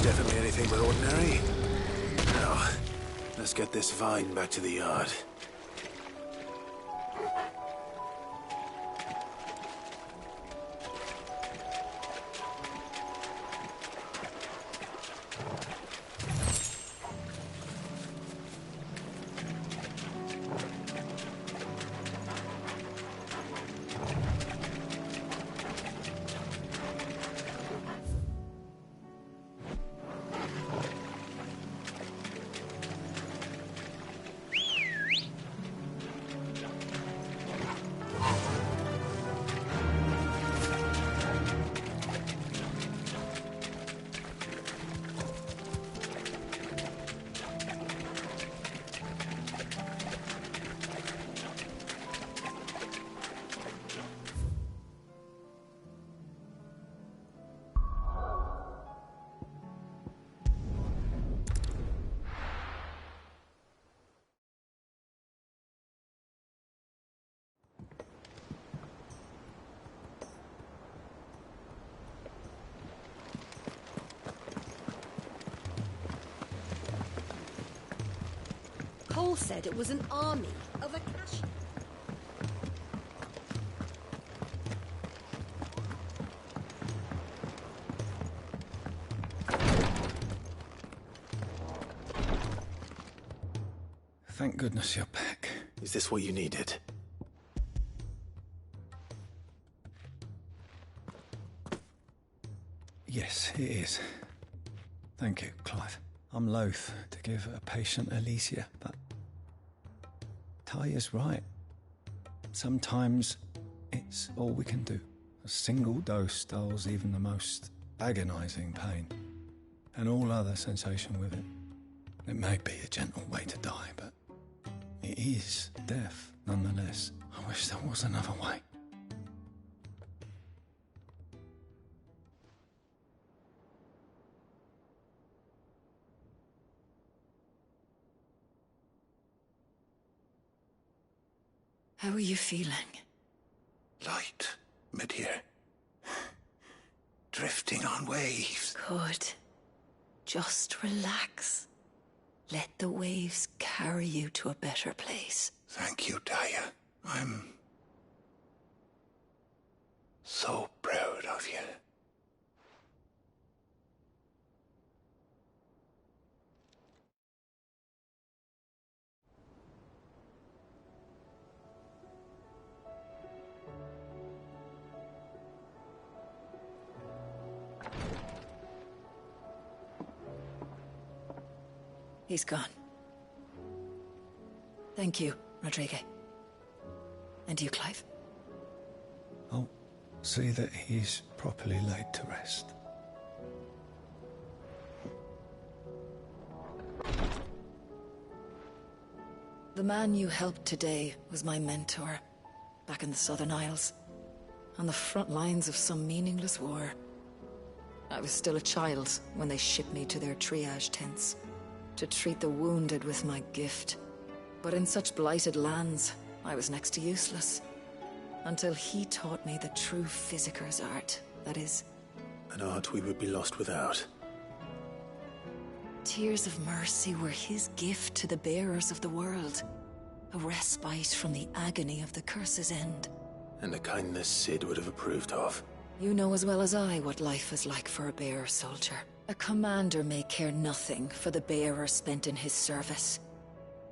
B: Definitely anything but ordinary. Now, let's get this vine back to the yard.
F: Cole said it was an army of Akashi.
Q: Thank goodness you're back.
B: Is this what you needed?
Q: Yes, it is. Thank you, Clive. I'm loath to give a patient Elysia, but Taya's right. Sometimes it's all we can do. A single dose dulls even the most agonizing pain, and all other sensation with it. It may be a gentle way to die, but it is death nonetheless. I wish there was another way.
H: How are you feeling?
A: Light, mid-here. Drifting on waves.
H: Good. Just relax. Let the waves carry you to a better place.
A: Thank you, Taya. I'm so proud of you.
H: He's gone. Thank you, Rodrigo. And you, Clive?
Q: I'll see that he's properly laid to rest.
H: The man you helped today was my mentor, back in the Southern Isles, on the front lines of some meaningless war. I was still a child when they shipped me to their triage tents, to treat the wounded with my gift. But in such blighted lands, I was next to useless. Until he taught me the true physicker's art, that is...
B: An art we would be lost without.
D: tears of mercy were his gift to the bearers of the world. A respite from the agony of the curse's end.
B: And a kindness Cid would have approved of.
D: You know as well as I what life is like for a bearer soldier. A commander may care nothing for the bearer spent in his service.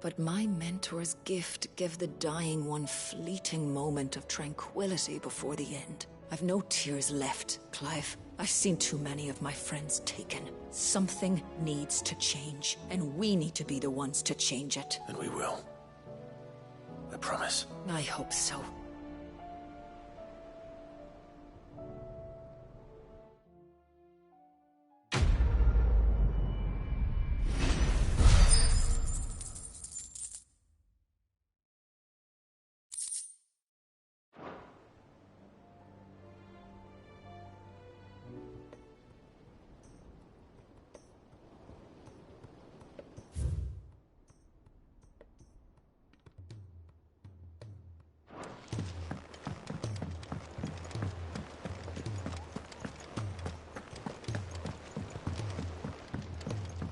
D: But my mentor's gift gave the dying one fleeting moment of tranquility before the end. I've no tears left, Clive. I've seen too many of my friends taken. Something needs to change, and we need to be the ones to change it.
B: And we will. I promise.
D: I hope so.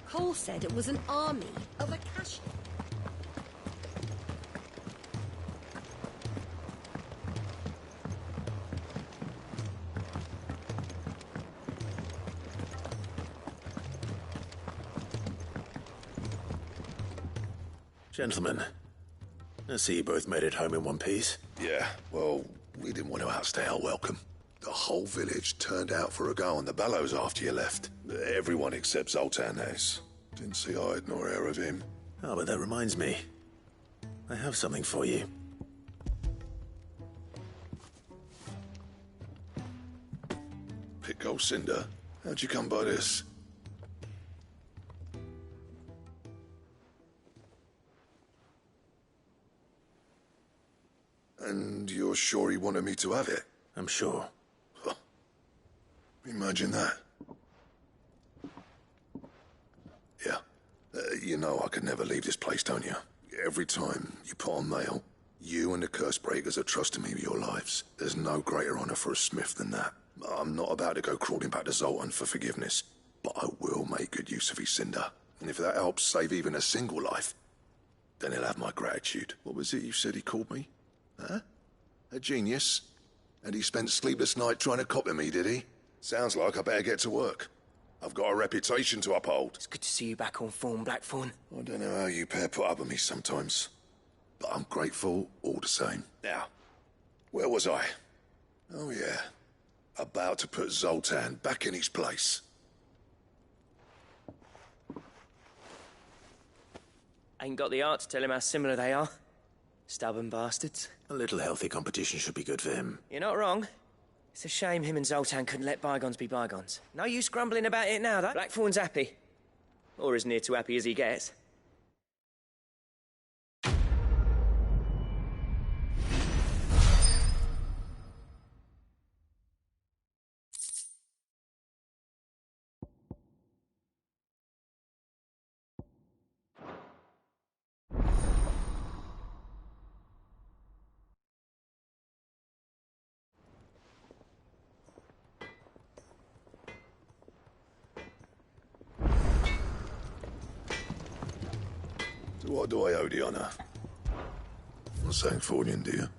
V: Cole said it was an army of Akashi.
B: Gentlemen, I see you both made it home in one piece.
R: Yeah, well, we didn't want to outstay our welcome. The whole village turned out for a go on the bellows after you left. Everyone except Zoltan has. Didn't see hide nor hair of him.
B: Oh, but that reminds me. I have something for you.
R: Pick gold cinder? How'd you come by this? And you're sure he wanted me to have it?
B: I'm sure.
R: Huh. Imagine that. Yeah. You know I could never leave this place, don't you? Every time you put on mail, you and the curse breakers are trusting me with your lives. There's no greater honor for a smith than that. I'm not about to go crawling back to Zoltan for forgiveness, but I will make good use of his cinder. And if that helps save even a single life, then he'll have my gratitude. What was it you said he called me? Huh? A genius? And he spent sleepless night trying to copy me, did he? Sounds like I better get to work. I've got a reputation to uphold.
S: It's good to see you back on form, Blackthorn.
R: I don't know how you pair put up with me sometimes, but I'm grateful all the same. Now, where was I? Oh yeah, about to put Zoltan back in his place.
S: Ain't got the art to tell him how similar they are. Stubborn bastards.
B: A little healthy competition should be good for him.
S: You're not wrong. It's a shame him and Zoltan couldn't let bygones be bygones. No use grumbling about it now, though. Blackthorn's happy. Or as near to happy as he gets.
R: What do I owe the honor? Not saying Fornian, do you?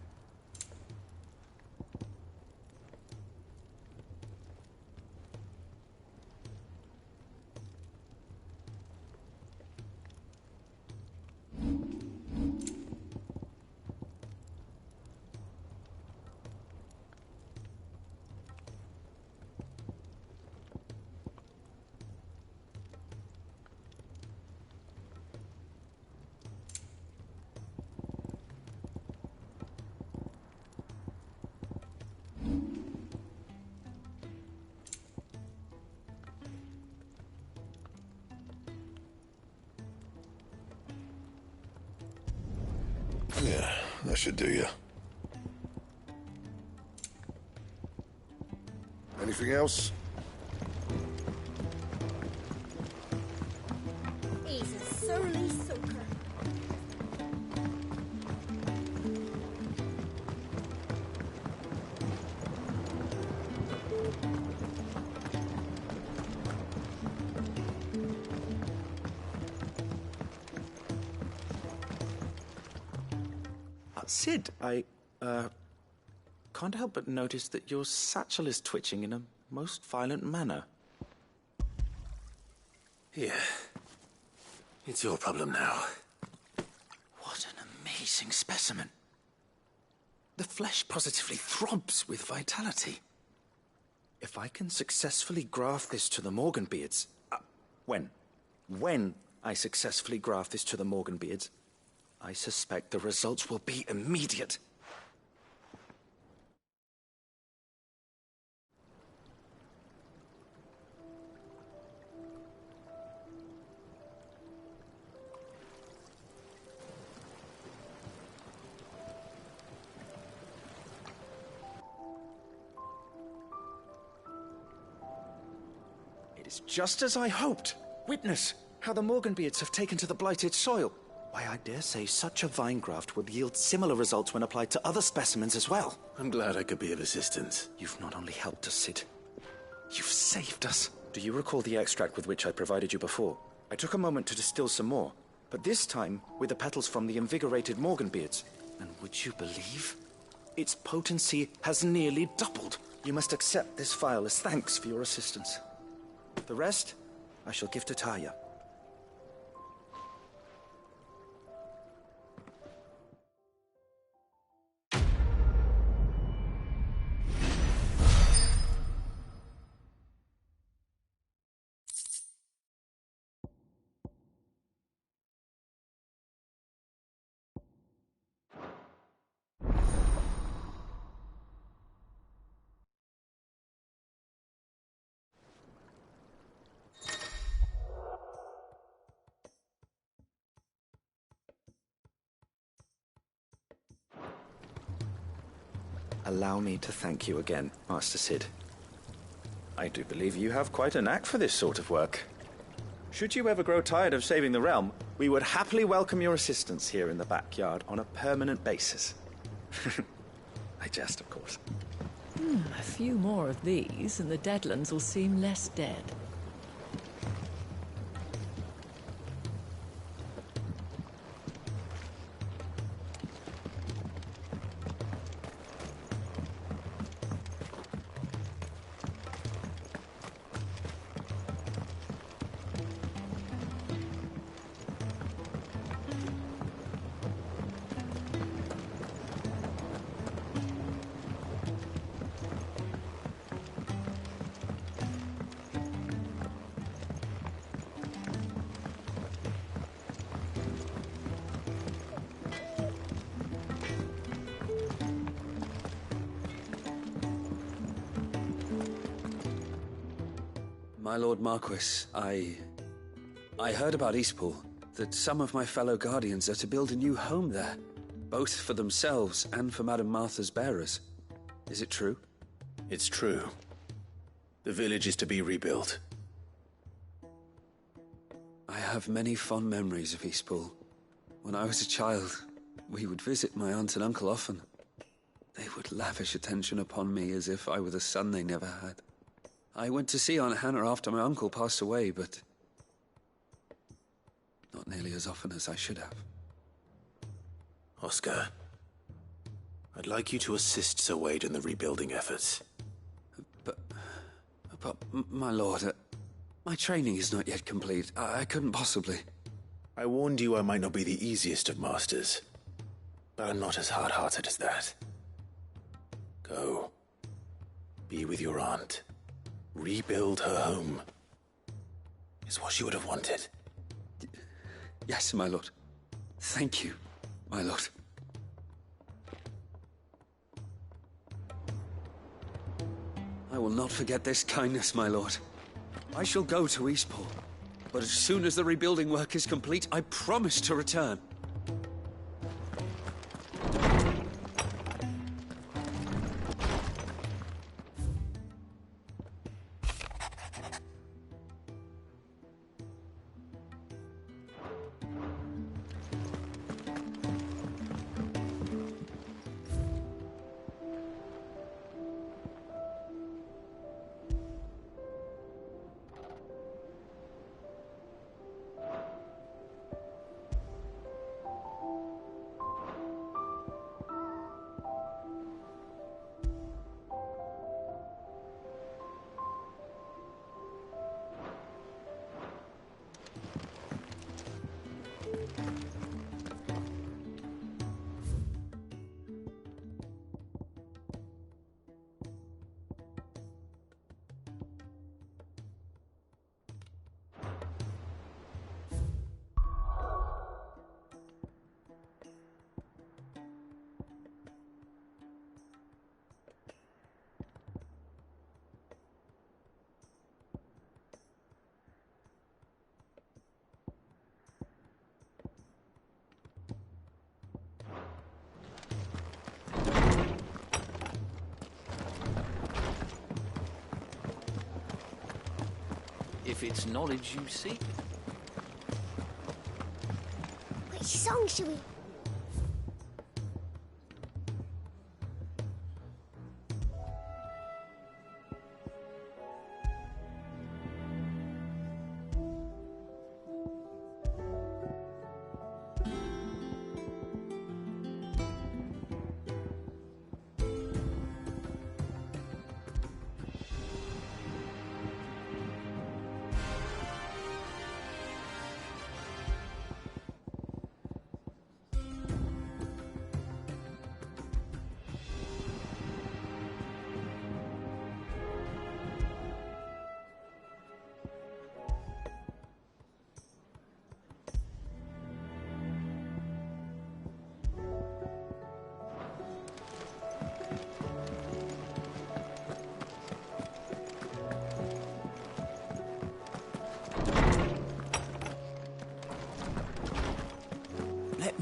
R: Yeah, that should do you. Anything else?
V: He's a surly soaker.
B: Sid, I can't help but notice that your satchel is twitching in a most violent manner.
T: Here. It's your problem now.
B: What an amazing specimen. The flesh positively throbs with vitality. If I can successfully graft this to the Morganbeards... When I successfully graft this to the Morganbeards, I suspect the results will be immediate. It's just as I hoped. Witness how the Morganbeards have taken to the blighted soil. Why, I dare say such a vine graft would yield similar results when applied to other specimens as well.
T: I'm glad I could be of assistance.
B: You've not only helped us, Sid, you've saved us. Do you recall the extract with which I provided you before? I took a moment to distill some more, but this time with the petals from the invigorated Morganbeards. And would you believe? Its potency has nearly doubled. You must accept this vial as thanks for your assistance. The rest, I shall give to Taya. Allow me to thank you again, Master Sid. I do believe you have quite a knack for this sort of work. Should you ever grow tired of saving the realm, we would happily welcome your assistance here in the backyard on a permanent basis. I jest, of course.
J: A few more of these, and the Deadlands will seem less dead.
P: My Lord Marquis, I heard about Eastpool, that some of my fellow Guardians are to build a new home there, both for themselves and for Madame Martha's bearers. Is it true?
T: It's true. The village is to be rebuilt.
P: I have many fond memories of Eastpool. When I was a child, we would visit my aunt and uncle often. They would lavish attention upon me as if I were the son they never had. I went to see Aunt Hannah after my uncle passed away, but not nearly as often as I should have.
T: Oscar, I'd like you to assist Sir Wade in the rebuilding efforts.
P: But my lord, my training is not yet complete. I couldn't possibly.
T: I warned you I might not be the easiest of masters, but I'm not as hard-hearted as that. Go. Be with your aunt. Rebuild her home. Is what she would have wanted.
P: Yes, my lord. Thank you, my lord. I will not forget this kindness, my lord. I shall go to Eastpool, but as soon as the rebuilding work is complete, I promise to return.
M: if it's knowledge you seek.
O: Which song should we...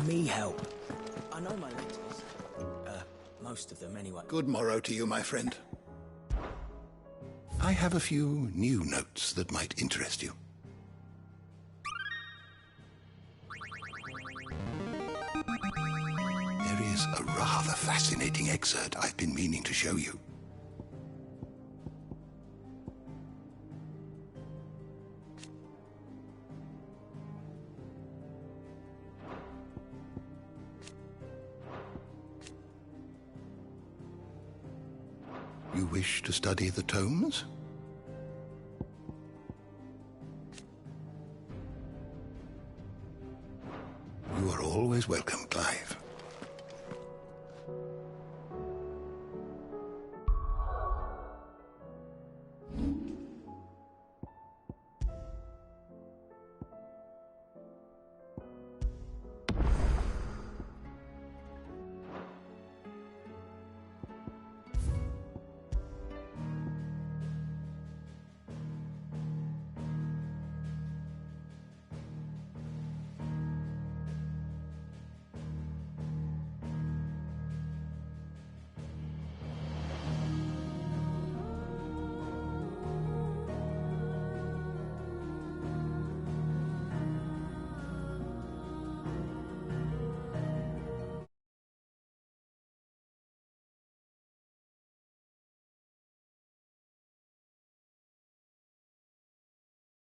E: Me help. I know my letters. Most of them anyway.
A: Good morrow to you, my friend. I have a few new notes that might interest you. There is a rather fascinating excerpt I've been meaning to show you. You wish to study the tomes? You are always welcome, Clive.